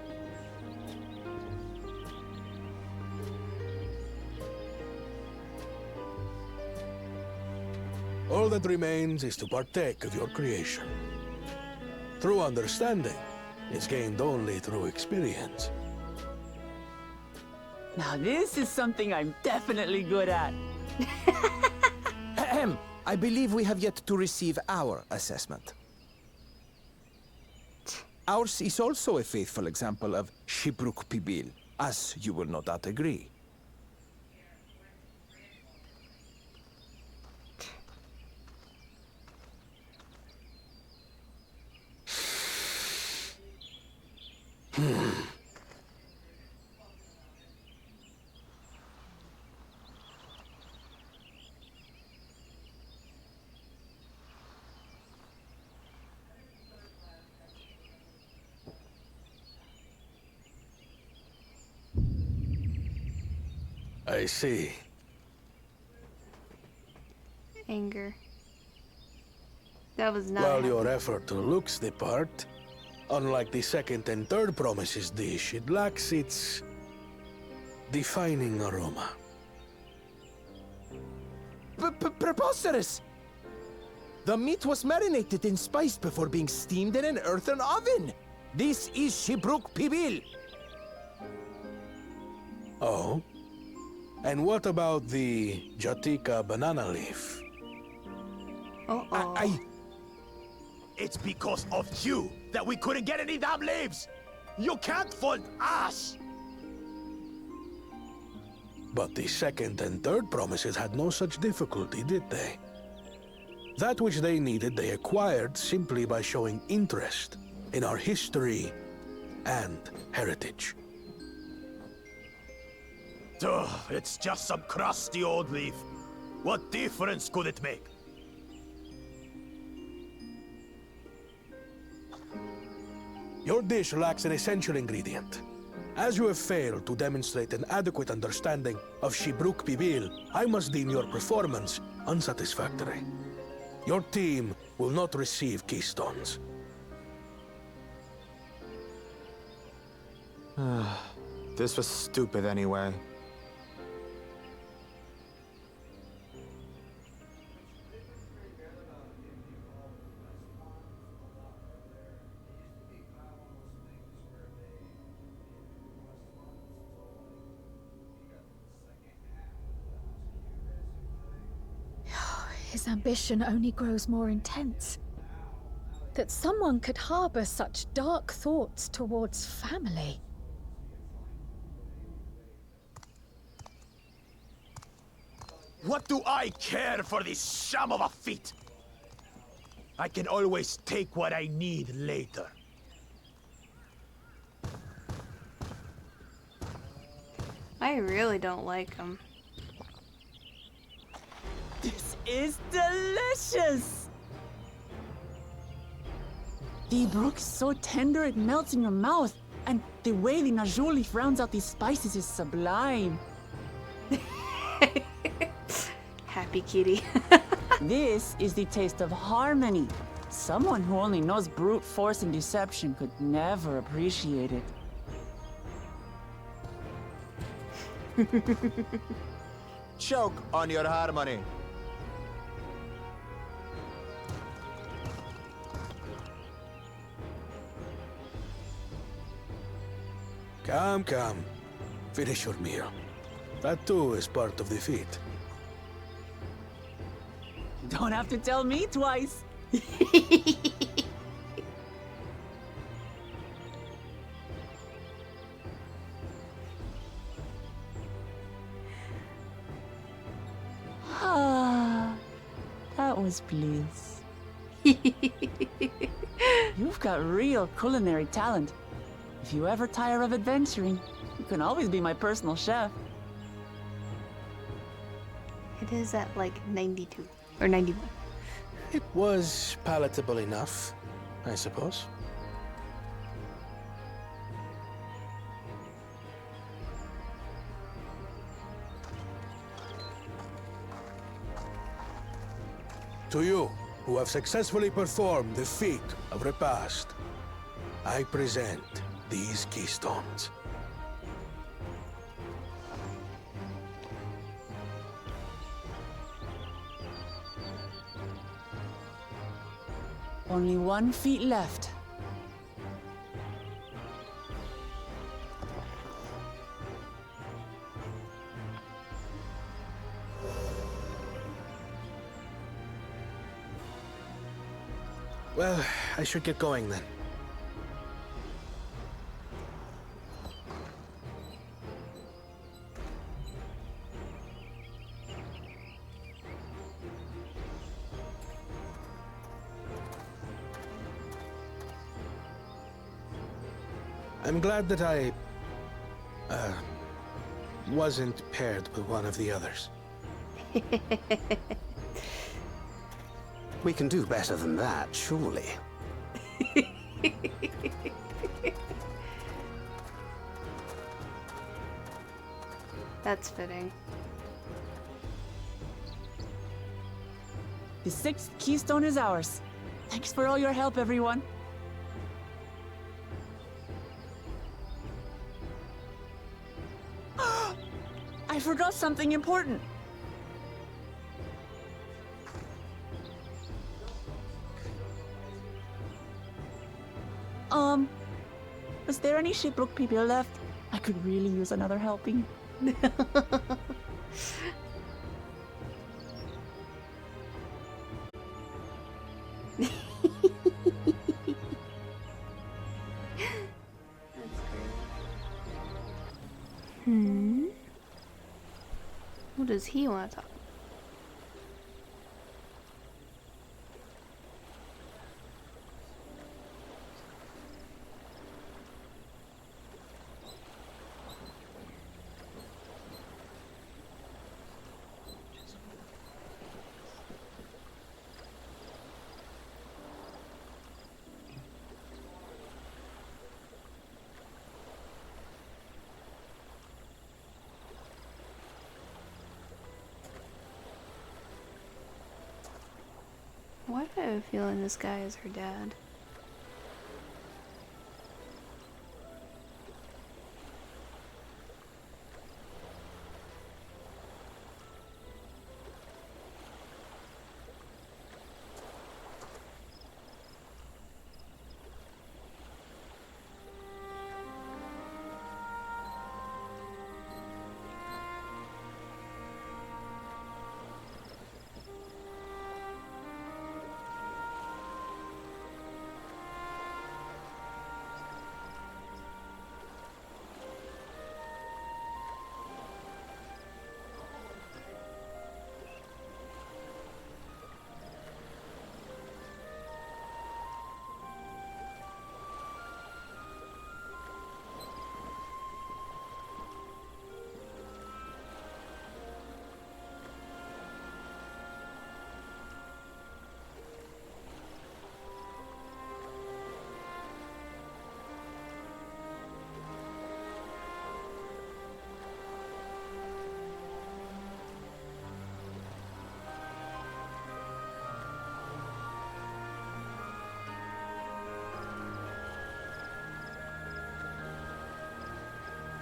All that remains is to partake of your creation. True understanding is gained only through experience. Now this is something I'm definitely good at. Ahem. I believe we have yet to receive our assessment. Ours is also a faithful example of Shibruk Pibil, as you will no doubt agree. I see. Anger. That was not. While your effort looks the part, unlike the second and third promises dish, it lacks its defining aroma. Preposterous! The meat was marinated in spice before being steamed in an earthen oven. This is Shibruk Pibil. Oh? And what about the Jatika banana leaf? Uh-oh. It's because of you that we couldn't get any damn leaves! You can't fault us! But the second and third promises had no such difficulty, did they? That which they needed, they acquired simply by showing interest in our history and heritage. Ugh, it's just some crusty old leaf. What difference could it make? Your dish lacks an essential ingredient. As you have failed to demonstrate an adequate understanding of Shibruk Pibil, I must deem your performance unsatisfactory. Your team will not receive keystones. This was stupid anyway. His ambition only grows more intense. That someone could harbor such dark thoughts towards family. What do I care for this sham of a feat? I can always take what I need later. I really don't like him. This is delicious! The brook is so tender it melts in your mouth, and the way the najou leaf rounds out these spices is sublime. Happy kitty. This is the taste of harmony. Someone who only knows brute force and deception could never appreciate it. Choke on your harmony. Come, come. Finish your meal. That too is part of the feat. Don't have to tell me twice. Ah, that was bliss. You've got real culinary talent. If you ever tire of adventuring, you can always be my personal chef. It is at like 92 or 91. It was palatable enough, I suppose. To you, who have successfully performed the feat of repast, I present these keystones. Only 1 feet left. Well, I should get going then. I'm glad that I wasn't paired with one of the others. We can do better than that, surely. That's fitting. The 6th keystone is ours. Thanks for all your help, everyone. I forgot something important. Was there any Shipbrook people left? I could really use another helping. What does he want to talk about? Why do I have a feeling this guy is her dad?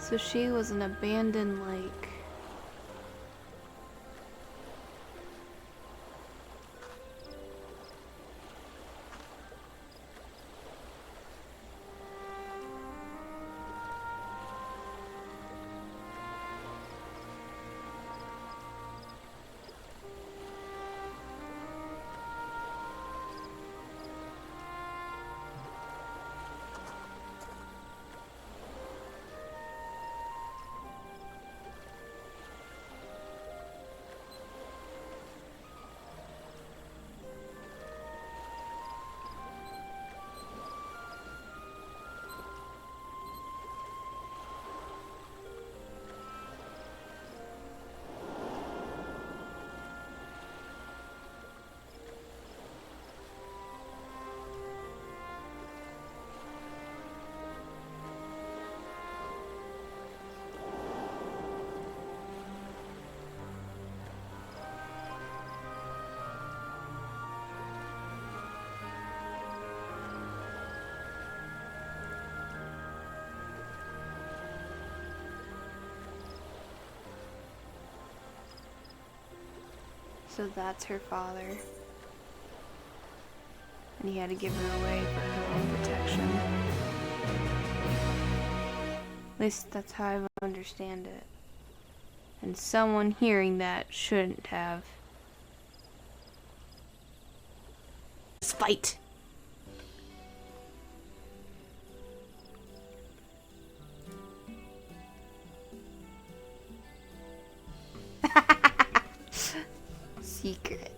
So she was an abandoned lake. So that's her father. And he had to give her away for her own protection. At least that's how I understand it. And someone hearing that shouldn't have. Let's fight! Secret.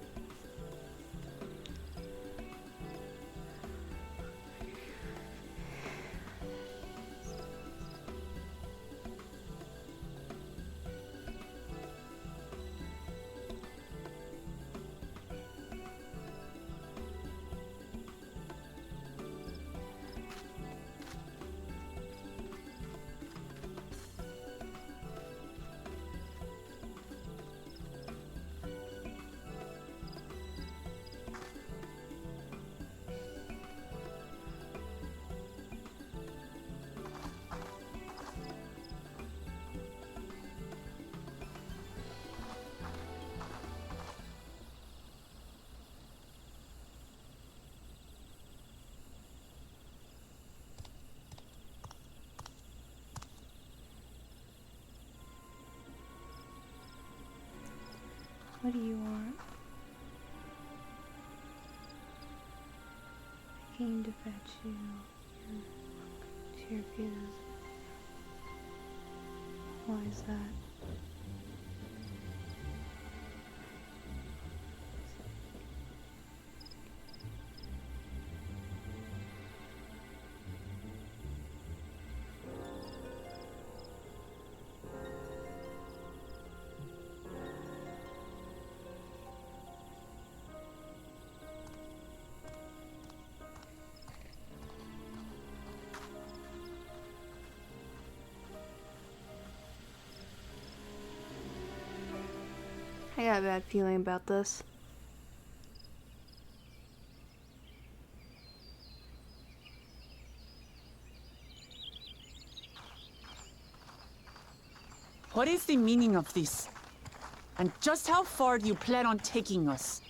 What do you want? I came to fetch you. To your views. Why is that? I got a bad feeling about this. What is the meaning of this? And just how far do you plan on taking us?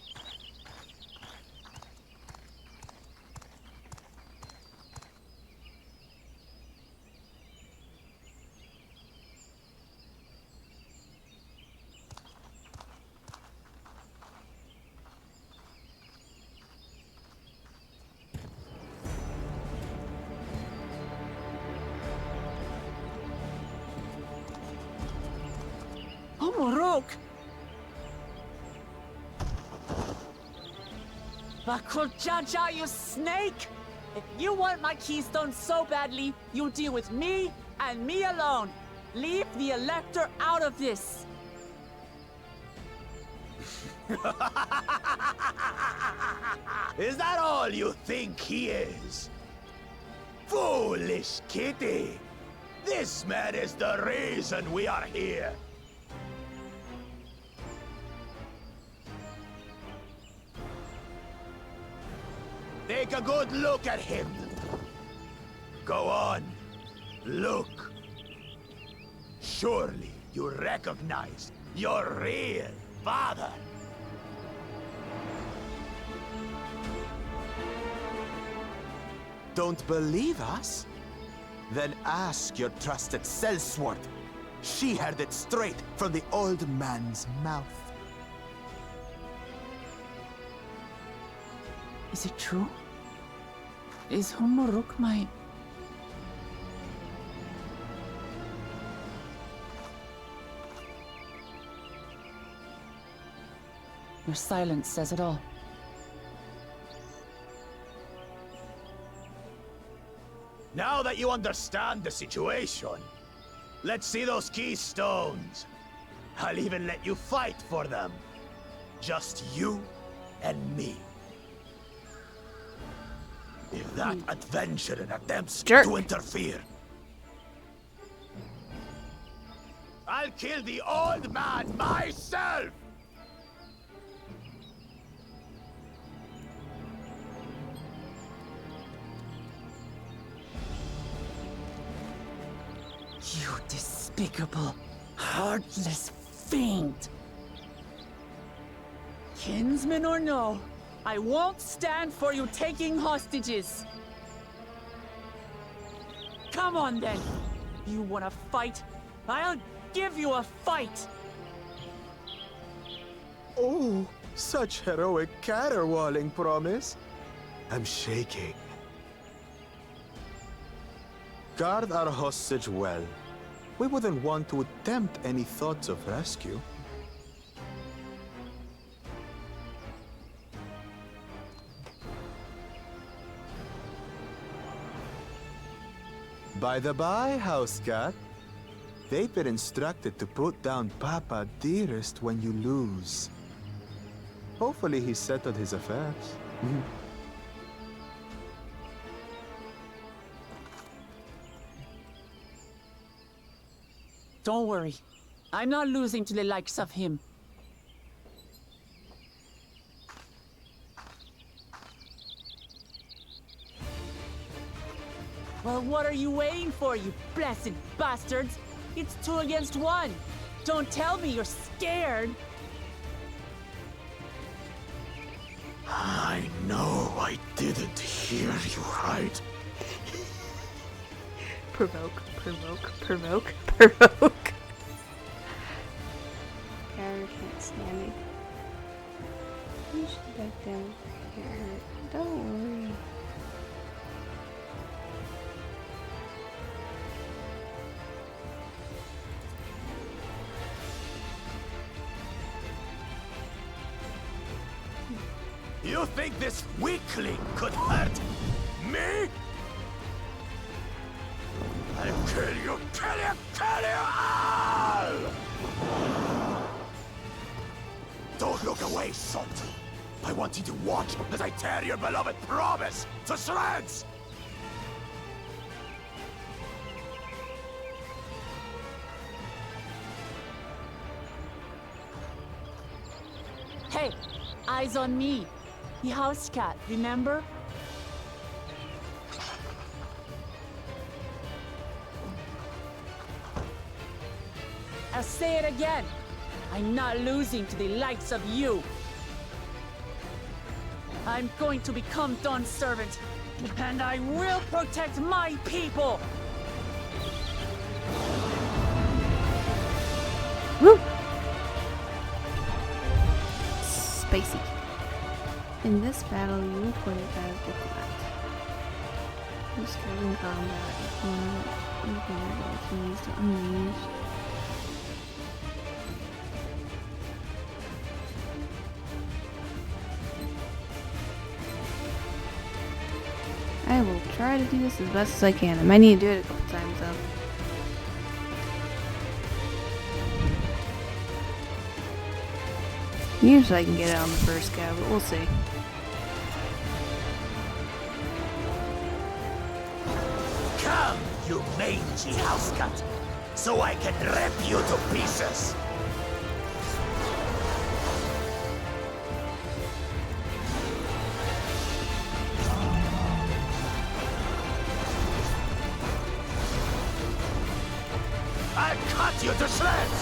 Morok! Bakul Jaja, you snake! If you want my keystone so badly, you'll deal with me and me alone. Leave the Elector out of this. Is that all you think he is? Foolish kitty! This man is the reason we are here. Take a good look at him. Go on. Look. Surely you recognize your real father. Don't believe us? Then ask your trusted sellsword. She heard it straight from the old man's mouth. Is it true? Is Humuruk my... Your silence says it all. Now that you understand the situation, let's see those keystones. I'll even let you fight for them. Just you and me. If that adventurer attempts to interfere, I'll kill the old man myself! You despicable, heartless fiend! Kinsman or no, I won't stand for you taking hostages! Come on then! You wanna fight? I'll give you a fight! Oh, such heroic caterwauling promise. I'm shaking. Guard our hostage well. We wouldn't want to attempt any thoughts of rescue. By the by, house cat, they've been instructed to put down Papa Dearest when you lose. Hopefully he settled his affairs. Don't worry. I'm not losing to the likes of him. Well, what are you waiting for, you blessed bastards? It's 2 against 1. Don't tell me you're scared. I know I didn't hear you right. Provoke, provoke, provoke, provoke. Carrot can't stand me. You should back down, Carrot. Don't worry. You think this weakling could hurt me? I'll kill you, kill you, kill you all! Don't look away, Salty. I want you to watch as I tear your beloved promise to shreds! Hey, eyes on me. The house cat, remember? I'll say it again. I'm not losing to the likes of you. I'm going to become Dawn's servant, and I will protect my people! Woo! Spacey. In this battle, you will play as Wuk Lamat. Who's skilled in combat, you can use to unleash. I will try to do this as best as I can. I might need to do it a couple times though. Usually I can get it on the first go, but we'll see. Come, you mangy housecut, so I can rip you to pieces! I'll cut you to shreds!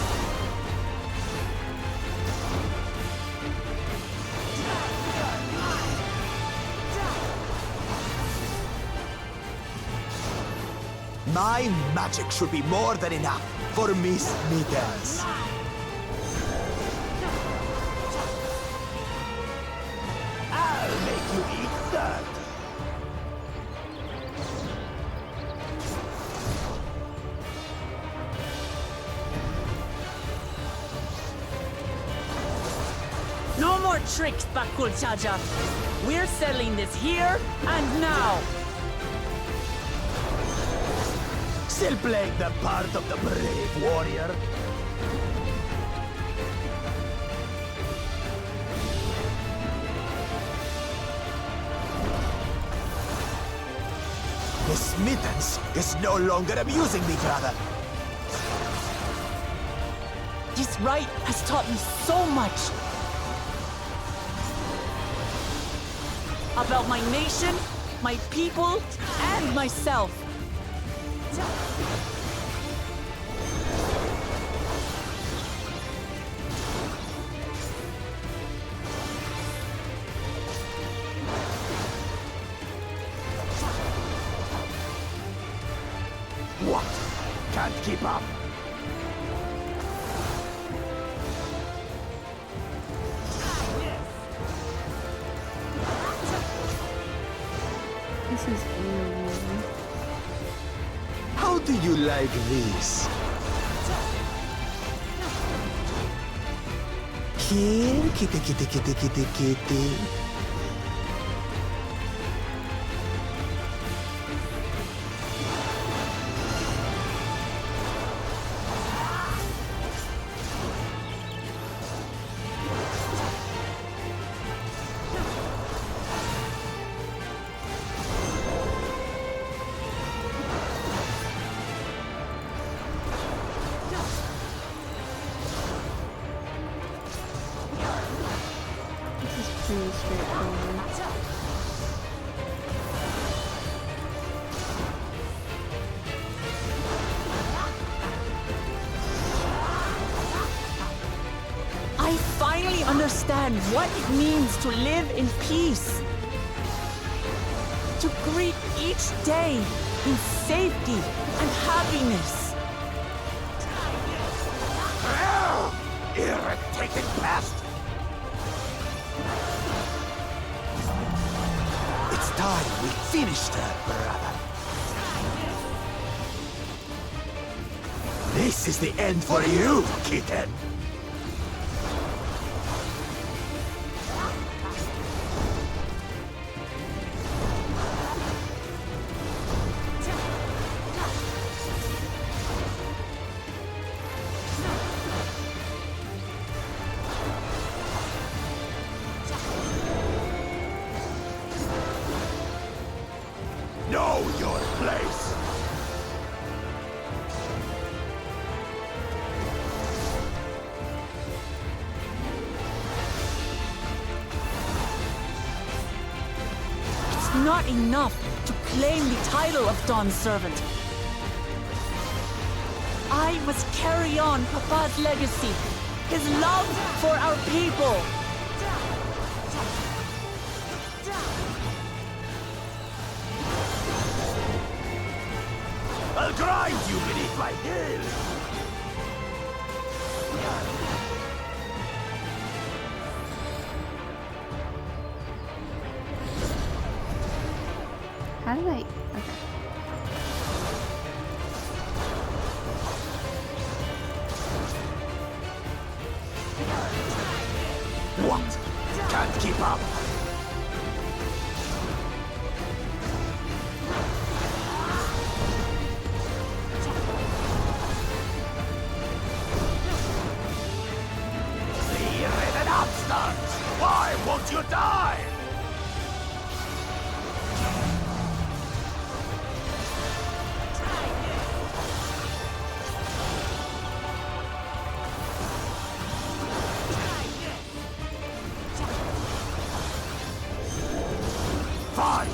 My magic should be more than enough for Miss Mittens. I'll make you eat dirt! No more tricks, Bakul Chaja. We're settling this here and now. Still playing the part of the brave warrior? Miss Mittens is no longer amusing me, brother. This rite has taught me so much. About my nation, my people, and myself. What? Can't keep up? This is weird. How do you like this? Here, kitty, kitty, kitty, kitty, kitty. Pretty straightforward. I finally understand what it means to live in peace. To greet each day in safety and happiness. Irritating pest! It's time we finished her, brother. This is the end for you, kitten! Know your place! It's not enough to claim the title of Dawn's servant. I must carry on Papa's legacy, his love for our people. I'll grind you beneath my heel! How did I? Okay. What? Can't keep up? Ridden upstart! Why won't you die? Fine!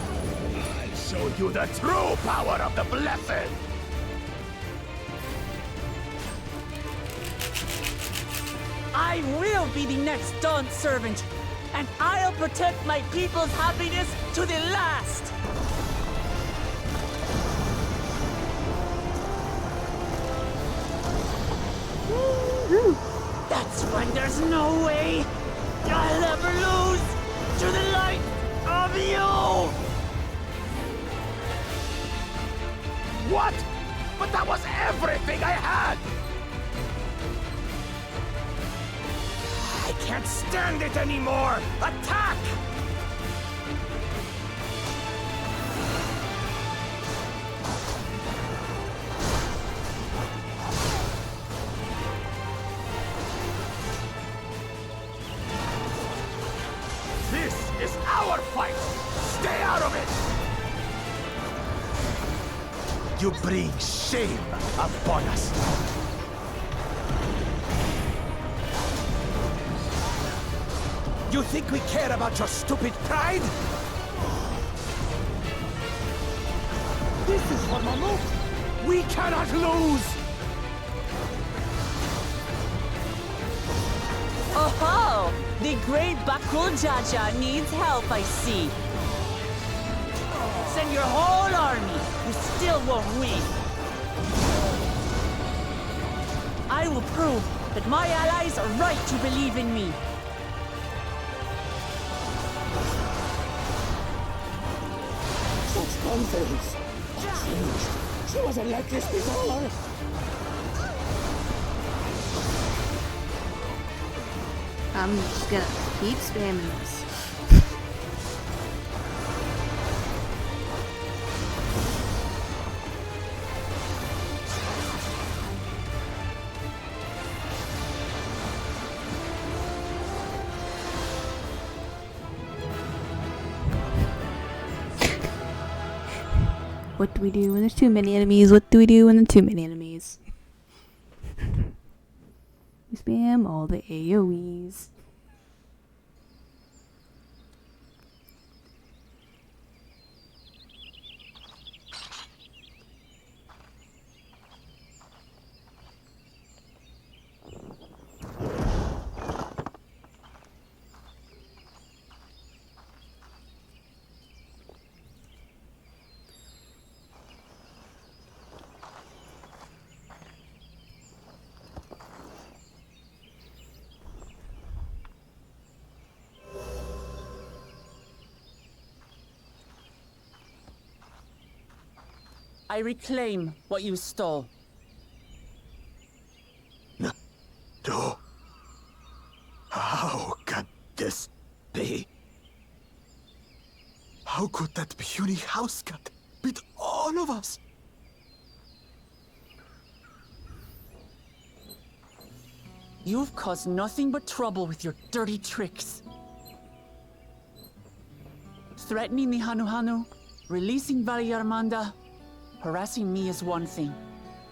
I'll show you the true power of the blessed! I will be the next Dawn servant, and I'll protect my people's happiness to the last! That's when there's no way I'll ever lose to the light of you! What? But that was everything I had! I can't stand it anymore! Attack! This is our fight! Stay out of it! You bring shame upon us! You think we care about your stupid pride? This is for Mamuk! We cannot lose! Oh-ho! The great Bakul Jaja needs help, I see. Send your whole army. You still won't win. I will prove that my allies are right to believe in me. Such confidence! A change! She wasn't like this before! I'm just gonna keep spamming this. What do we do when there's too many enemies? What do we do when there's too many enemies? We spam all the AoEs. I reclaim what you stole. No. How can this be? How could that puny house cat beat all of us? You've caused nothing but trouble with your dirty tricks. Threatening the Hanu, releasing Valyarmanda, harassing me is one thing,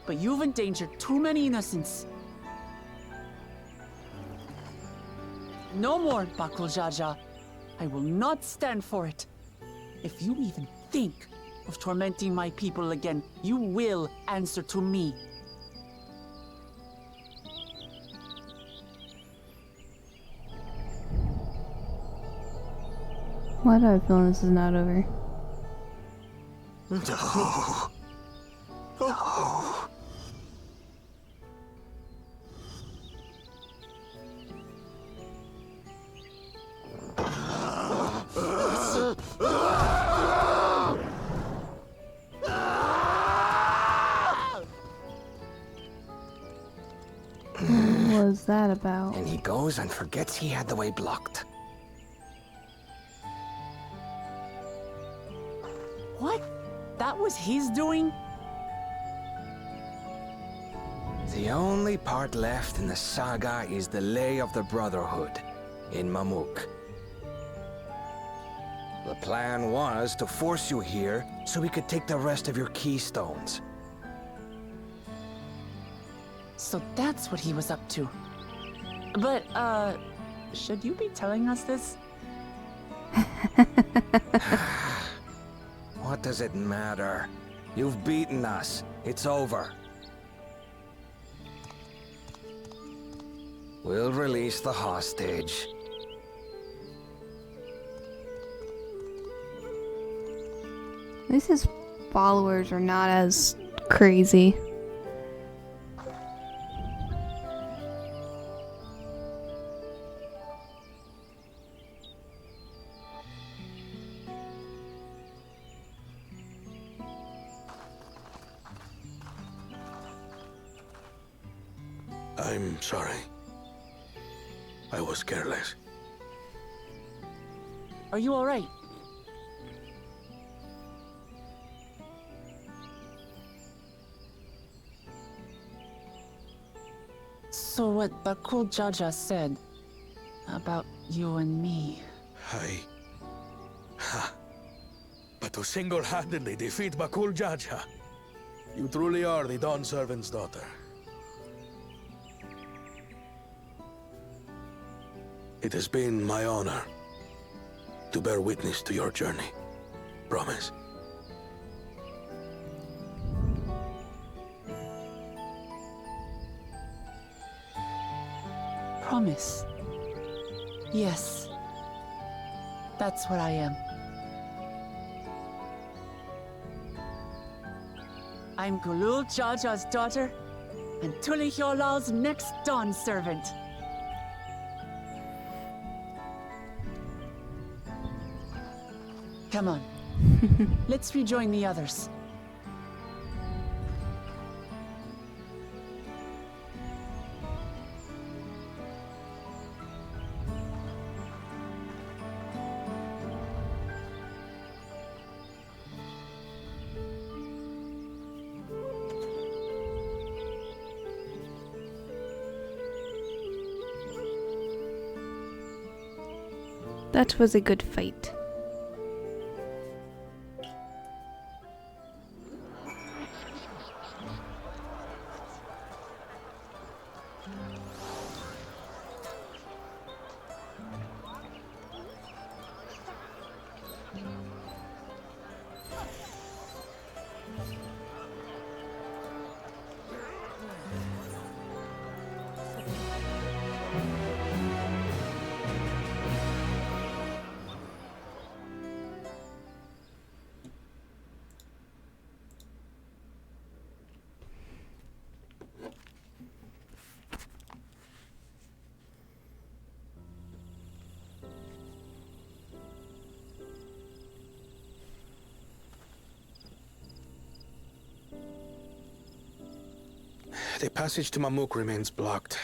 but you've endangered too many innocents. No more, Bakul Jaja. I will not stand for it. If you even think of tormenting my people again, you will answer to me. Why do I feel this is not over? No. No. What was that about? And he goes and forgets he had the way blocked. What? That was his doing? The only part left in the saga is the Lay of the Brotherhood in Mamuk. The plan was to force you here so we could take the rest of your keystones. So that's what he was up to. But, should you be telling us this? What does it matter? You've beaten us. It's over. We'll release the hostage. At least his followers are not as crazy. I'm sorry. I was careless. Are you all right? So what Bakul Jaja said about you and me. But to single-handedly defeat Bakul Jaja, you truly are the Dawn Servant's daughter. It has been my honor to bear witness to your journey. Promise. Promise. Yes. That's what I am. I'm Gulul Jaja's daughter, and Tuli Hyolal's next Dawn servant. Come on. Let's rejoin the others. That was a good fight. The passage to Mamuk remains blocked.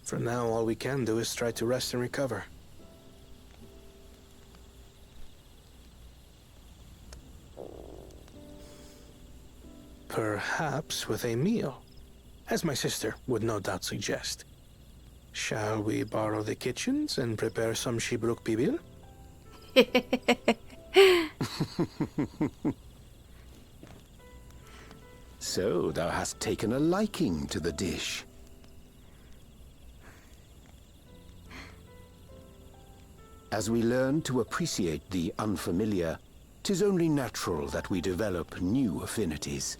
For now, all we can do is try to rest and recover. Perhaps with a meal, as my sister would no doubt suggest. Shall we borrow the kitchens and prepare some Shibruk Pibil? So thou hast taken a liking to the dish. As we learn to appreciate the unfamiliar, 'tis only natural that we develop new affinities.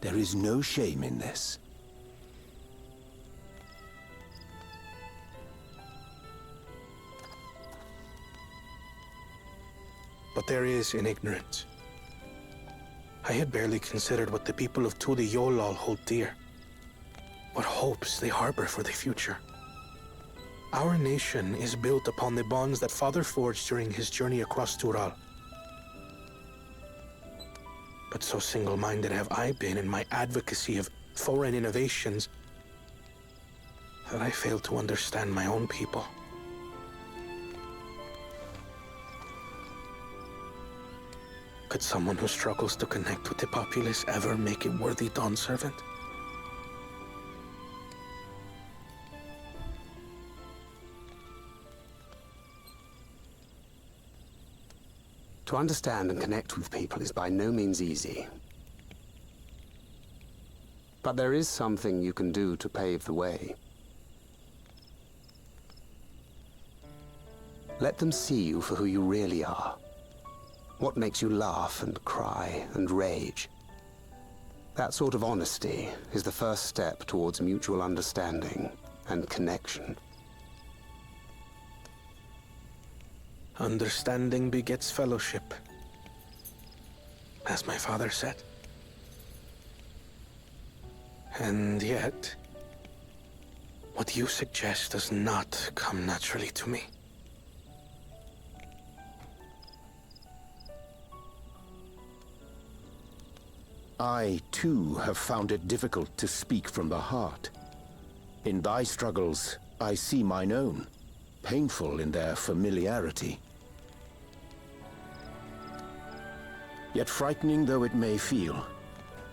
There is no shame in this. But there is in ignorance. I had barely considered what the people of Tuli Yolal hold dear. What hopes they harbor for the future. Our nation is built upon the bonds that Father forged during his journey across Tural. But so single-minded have I been in my advocacy of foreign innovations that I failed to understand my own people. Could someone who struggles to connect with the populace ever make a worthy Dawn servant? To understand and connect with people is by no means easy. But there is something you can do to pave the way. Let them see you for who you really are. What makes you laugh and cry and rage? That sort of honesty is the first step towards mutual understanding. and connection. Understanding begets fellowship, as my father said. And yet, what you suggest does not come naturally to me. I, too, have found it difficult to speak from the heart. In thy struggles, I see mine own, painful in their familiarity. Yet frightening though it may feel,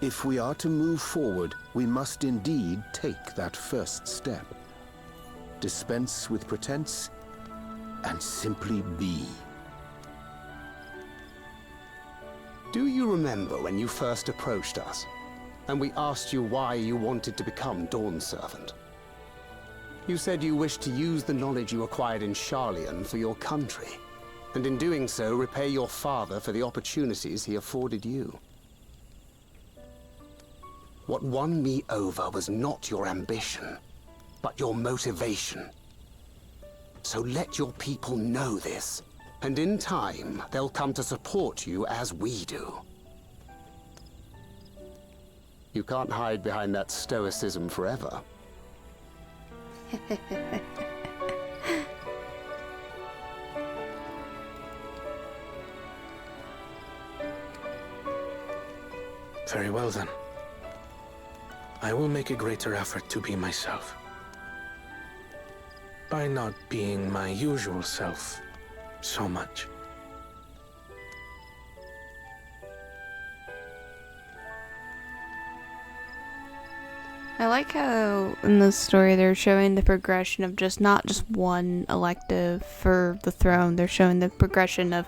if we are to move forward, we must indeed take that first step. Dispense with pretense, and simply be. Do you remember when you first approached us, and we asked you why you wanted to become Dawn's servant? You said you wished to use the knowledge you acquired in Sharlayan for your country, and in doing so repay your father for the opportunities he afforded you. What won me over was not your ambition, but your motivation. So let your people know this, and in time, they'll come to support you as we do. You can't hide behind that stoicism forever. Very well then. I will make a greater effort to be myself. By not being my usual self so much. I like how in this story they're showing the progression of not just one elective for the throne. They're showing the progression of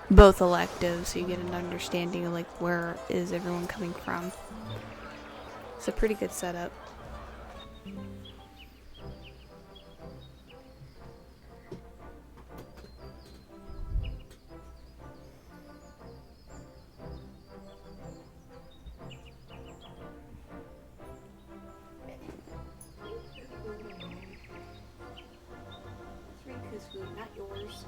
both electives, so you get an understanding of like where is everyone coming from. It's a pretty good setup. Riku's food, not yours.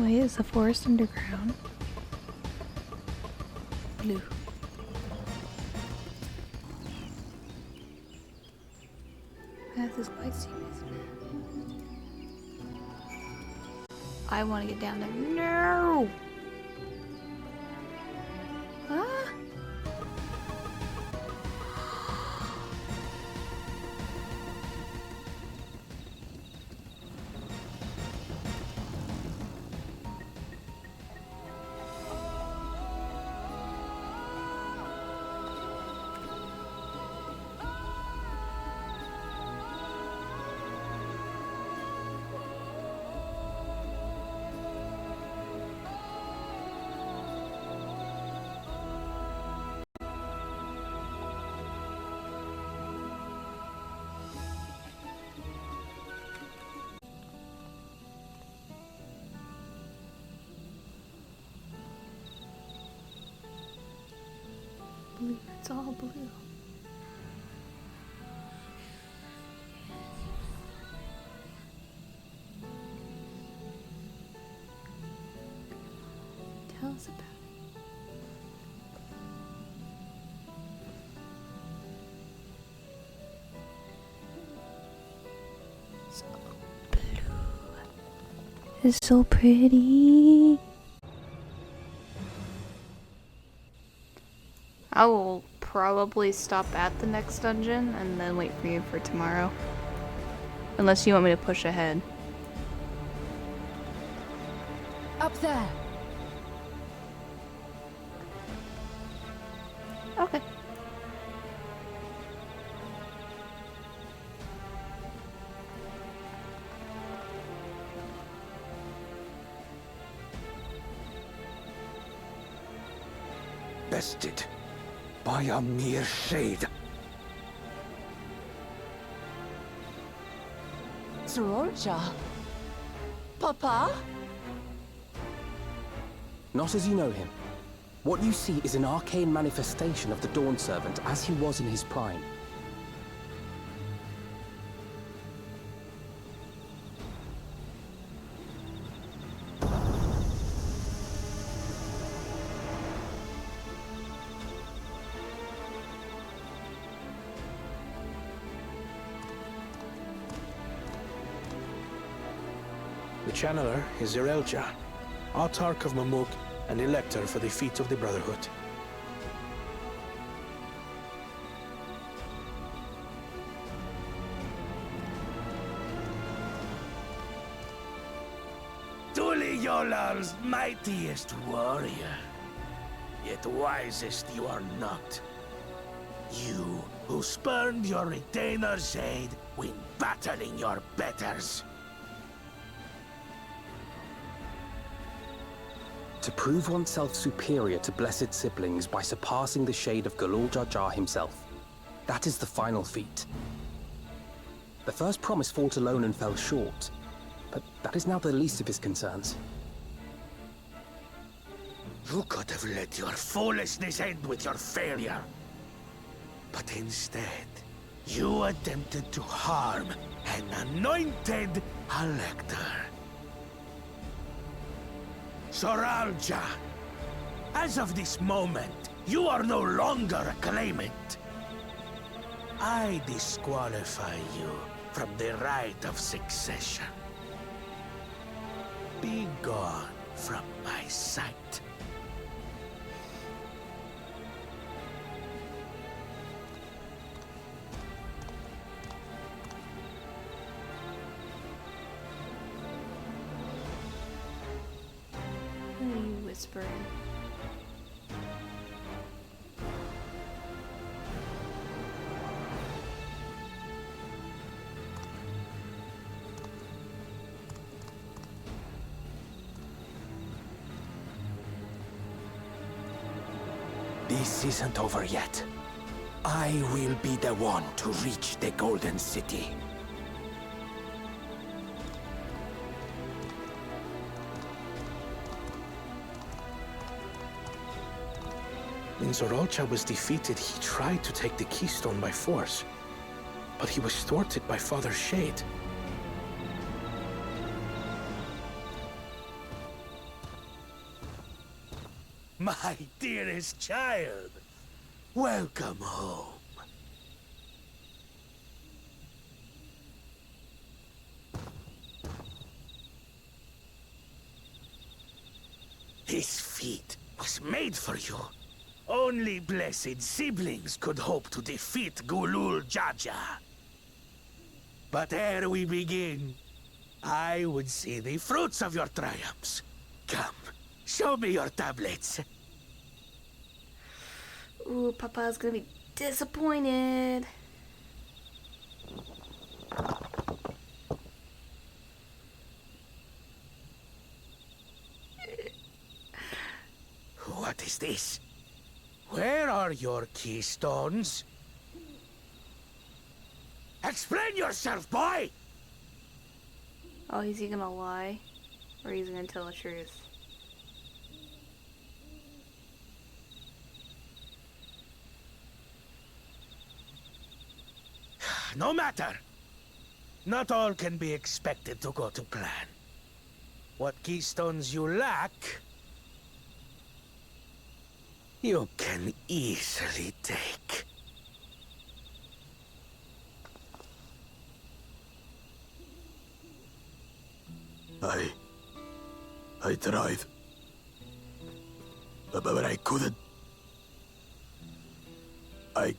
Wait, is the forest underground? Blue. Path is quite steep, isn't it? I want to get down there. No! Ah! Blue, it's all blue. Tell us about it. So blue. It's so pretty. I will probably stop at the next dungeon and then wait for you for tomorrow. Unless you want me to push ahead. Up there. Okay. Bested by a mere shade. Sororja? Papa? Not as you know him. What you see is an arcane manifestation of the Dawn Servant as he was in his prime. The channeler is Zerelja, Autarch of Mamuk and Elector for the feet of the Brotherhood. Tuli Yolar's mightiest warrior, yet wisest you are not. You who spurned your retainer's aid when battling your betters. To prove oneself superior to blessed siblings by surpassing the shade of Galul Jar Jar himself. That is the final feat. The first promise fought alone and fell short, but that is now the least of his concerns. You could have let your foolishness end with your failure. But instead, you attempted to harm an anointed elector. Soralja, as of this moment, you are no longer a claimant. I disqualify you from the right of succession. Be gone from my sight. What are you whispering? This isn't over yet. I will be the one to reach the Golden City. When Zorocha was defeated, he tried to take the keystone by force, but he was thwarted by Father Shade. My dearest child, welcome home. This feat was made for you. Only blessed siblings could hope to defeat Gulul Jaja. But ere we begin, I would see the fruits of your triumphs. Come, show me your tablets. Ooh, Papa's gonna be disappointed. What is this? Where are your keystones? Explain yourself, boy! Oh, is he gonna lie? Or is he gonna tell the truth? No matter. Not all can be expected to go to plan. What keystones you lack, you can easily take. I tried. But I couldn't. I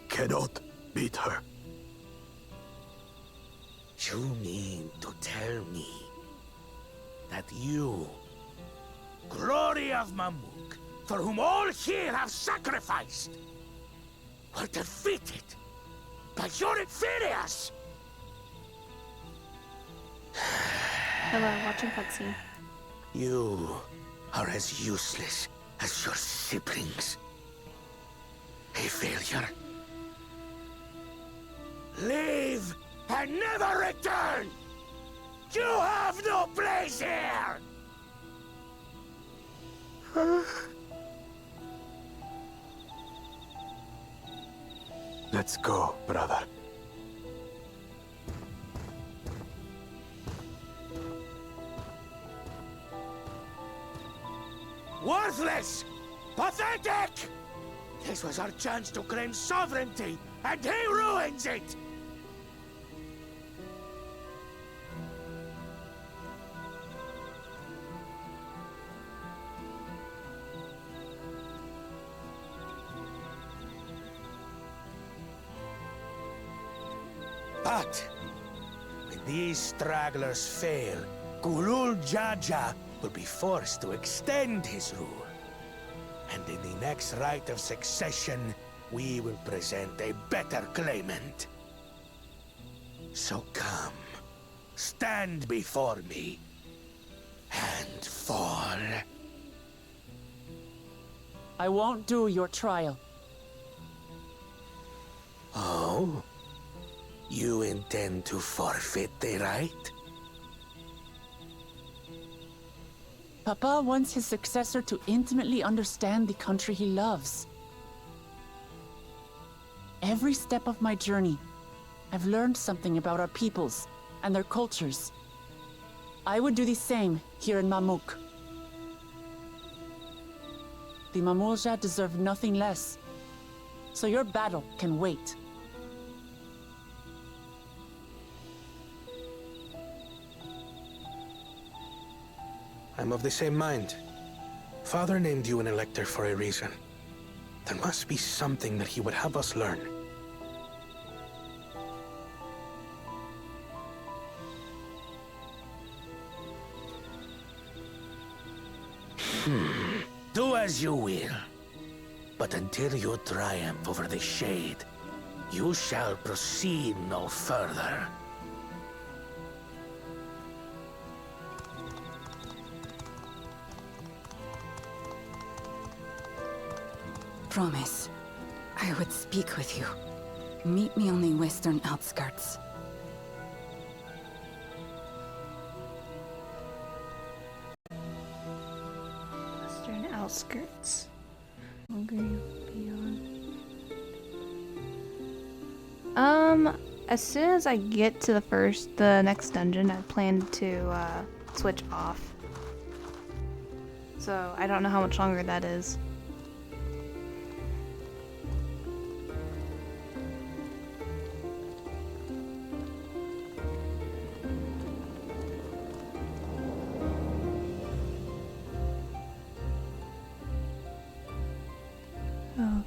cannot beat her. You mean to tell me that you, glory of Mamuk, for whom all here have sacrificed, were defeated by your inferiors? Hello, watching cutscene. You are as useless as your siblings. A failure. Leave and never return! You have no place here! Let's go, brother. Worthless! Pathetic! This was our chance to claim sovereignty, and he ruins it! But when these stragglers fail, Gulul Jaja will be forced to extend his rule. And in the next rite of succession, we will present a better claimant. So come, stand before me, and fall. I won't do your trial. Oh? You intend to forfeit the right? Papa wants his successor to intimately understand the country he loves. Every step of my journey, I've learned something about our peoples and their cultures. I would do the same here in Mamuk. The Mamulja deserve nothing less, so your battle can wait. I'm of the same mind. Father named you an elector for a reason. There must be something that he would have us learn. Do as you will. But until you triumph over the Shade, you shall proceed no further. Promise, I would speak with you. Meet me on the western outskirts. Western outskirts. Hungry beyond. As soon as I get to the next dungeon, I plan to switch off. So I don't know how much longer that is.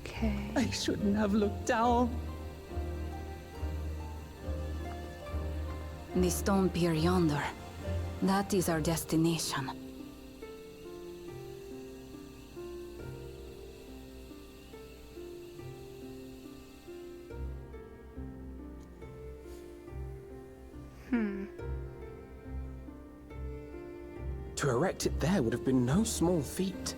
Okay. I shouldn't have looked down. The stone pier yonder. That is our destination. To erect it there would have been no small feat.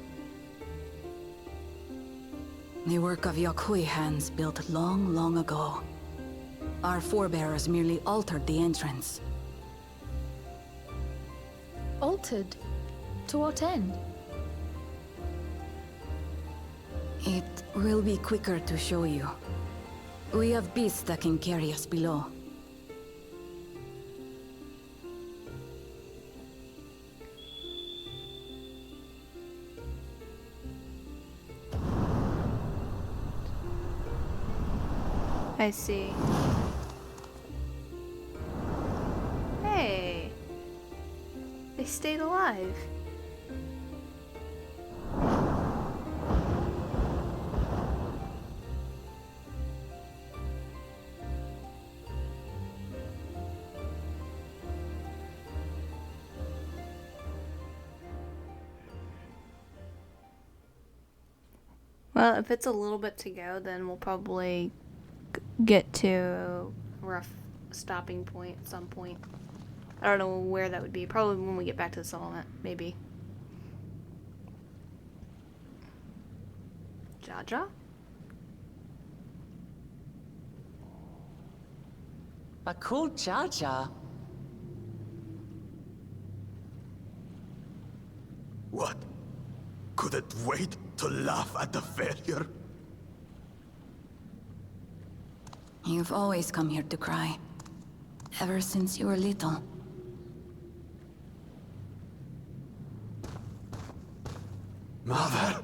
The work of Yakui hands built long, long ago. Our forebears merely altered the entrance. Altered? To what end? It will be quicker to show you. We have beasts that can carry us below. I see. Hey! They stayed alive. Well, if it's a little bit to go, then we'll probably get to a rough stopping point at some point. I don't know where that would be. Probably when we get back to the settlement, maybe. Jaja? Bakul Jaja? What? Couldn't wait to laugh at the failure? You've always come here to cry. Ever since you were little. Mother!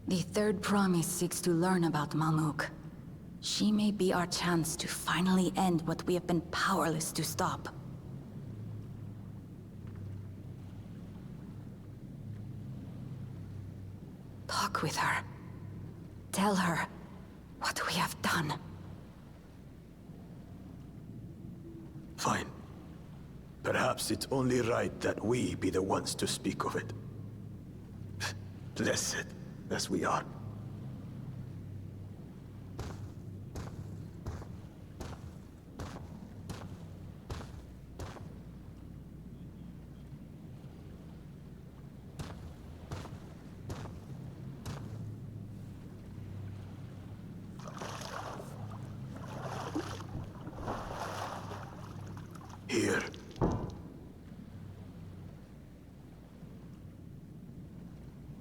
The third promise seeks to learn about Malmuk. She may be our chance to finally end what we have been powerless to stop. Talk with her. Tell her what we have done. Fine. Perhaps it's only right that we be the ones to speak of it. Blessed as we are. Here.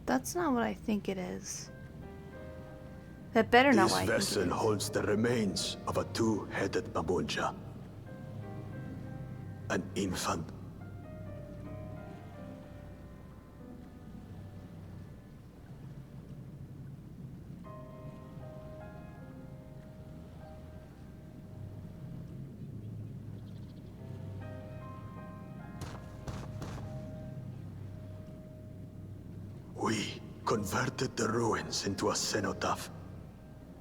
That's not what I think it is. That better not what I think it This vessel is. holds the remains of a two-headed Babulja. An infant. We converted the ruins into a cenotaph,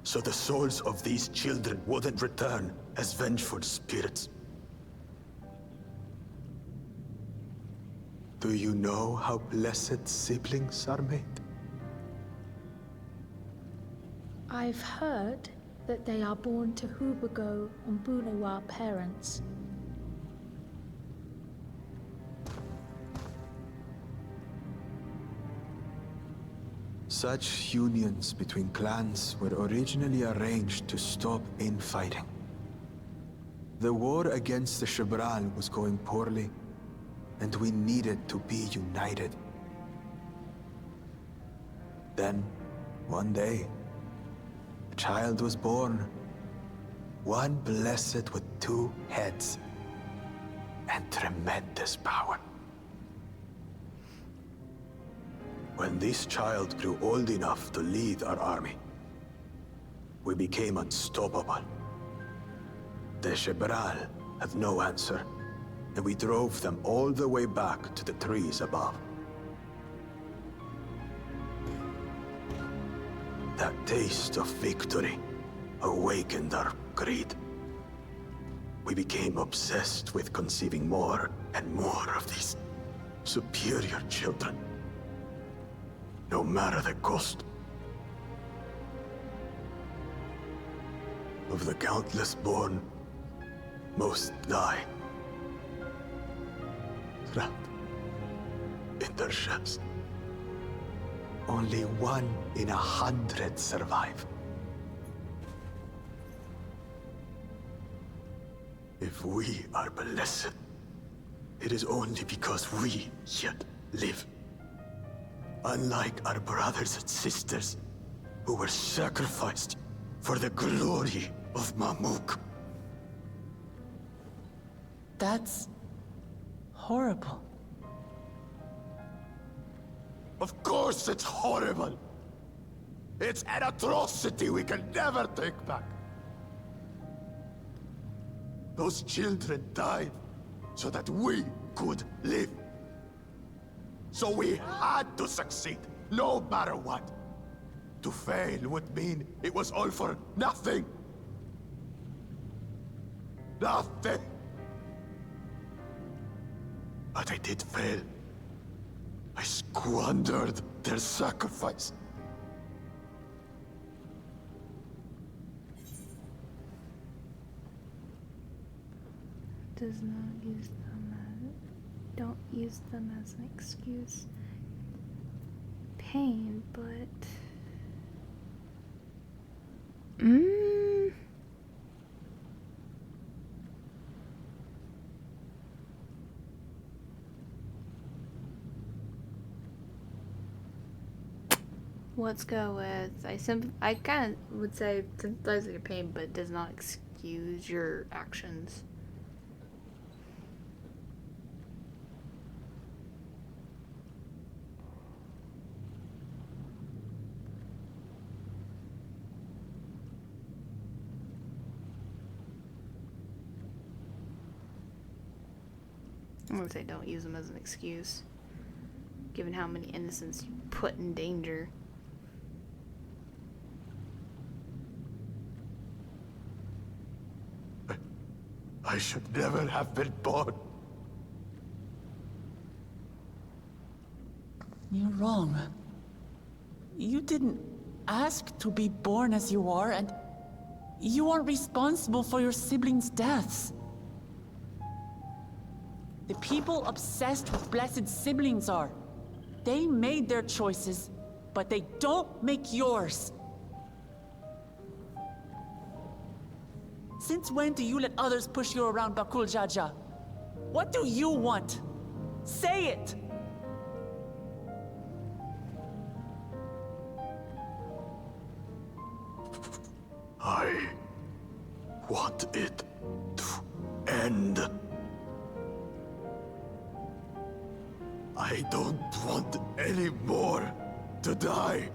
so the souls of these children wouldn't return as vengeful spirits. Do you know how blessed siblings are made? I've heard that they are born to Hubago and Bunawa parents. Such unions between clans were originally arranged to stop infighting. The war against the Shibral was going poorly, and we needed to be united. Then, one day, a child was born. one blessed with two heads and tremendous power. When this child grew old enough to lead our army, we became unstoppable. The Shebral had no answer, and we drove them all the way back to the trees above. That taste of victory awakened our greed. We became obsessed with conceiving more and more of these superior children, no matter the cost. Of the countless born, most die, trapped in their shells. Only 1 in 100 survive. If we are blessed, it is only because we yet live. Unlike our brothers and sisters, who were sacrificed for the glory of Mamuk. That's horrible. Of course it's horrible! It's an atrocity we can never take back. Those children died so that we could live. So we had to succeed, no matter what. To fail would mean it was all for nothing. Nothing. But I did fail. I squandered their sacrifice. Does not use them as... Don't use them as an excuse. Pain, but... Let's go with I kind of would say sympathize with your pain, but does not excuse your actions. I'm gonna say don't use them as an excuse, given how many innocents you put in danger. I should never have been born. You're wrong. You didn't ask to be born as you are, and you aren't responsible for your siblings' deaths. The people obsessed with blessed siblings are. They made their choices, but they don't make yours. Since when do you let others push you around Bakul Jaja? What do you want? Say it! I want it to end. I don't want any more to die.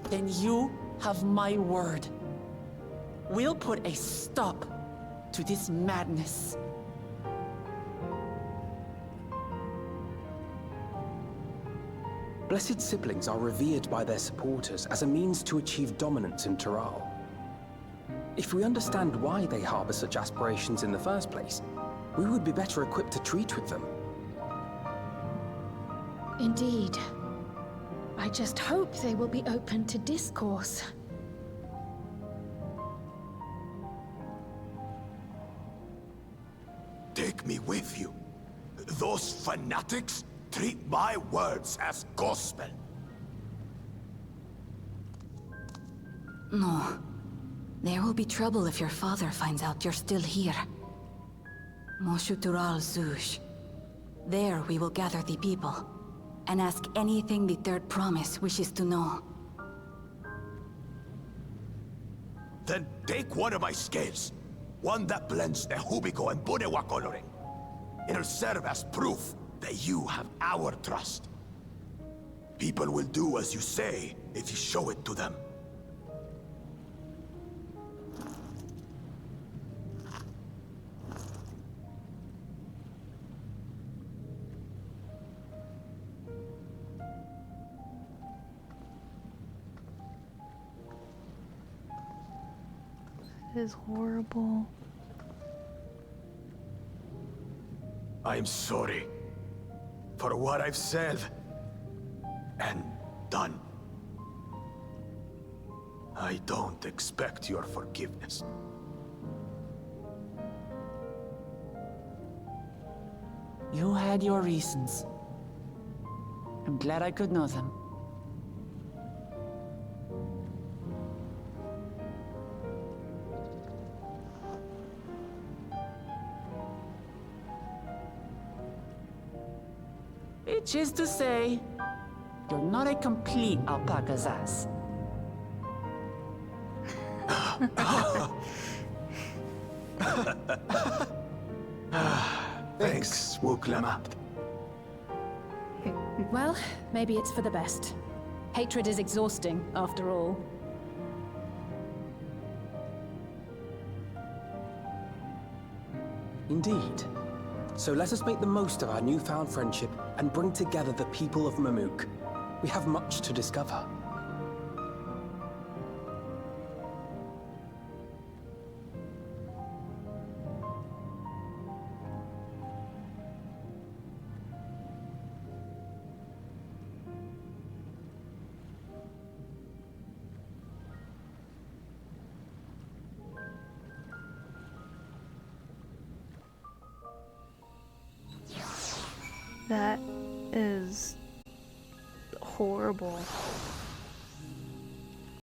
Then you have my word. We'll put a stop to this madness. Blessed siblings are revered by their supporters as a means to achieve dominance in Tural. If we understand why they harbor such aspirations in the first place, we would be better equipped to treat with them. Indeed. I just hope they will be open to discourse. Take me with you. Those fanatics treat my words as gospel. No. There will be trouble if your father finds out you're still here. Moshu Tural Zush. There we will gather the people. and ask anything the Third Promise wishes to know. Then take one of my scales. One that blends the Hubiko and Bunewa coloring. It'll serve as proof that you have our trust. People will do as you say if you show it to them. This is horrible. I'm sorry for what I've said and done. I don't expect your forgiveness. You had your reasons. I'm glad I could know them. Which is to say, you're not a complete alpaca's ass. Thanks, Wuk Lamat. Well, maybe it's for the best. Hatred is exhausting, after all. Indeed. So let us make the most of our newfound friendship and bring together the people of Mamuk. We have much to discover. That is horrible.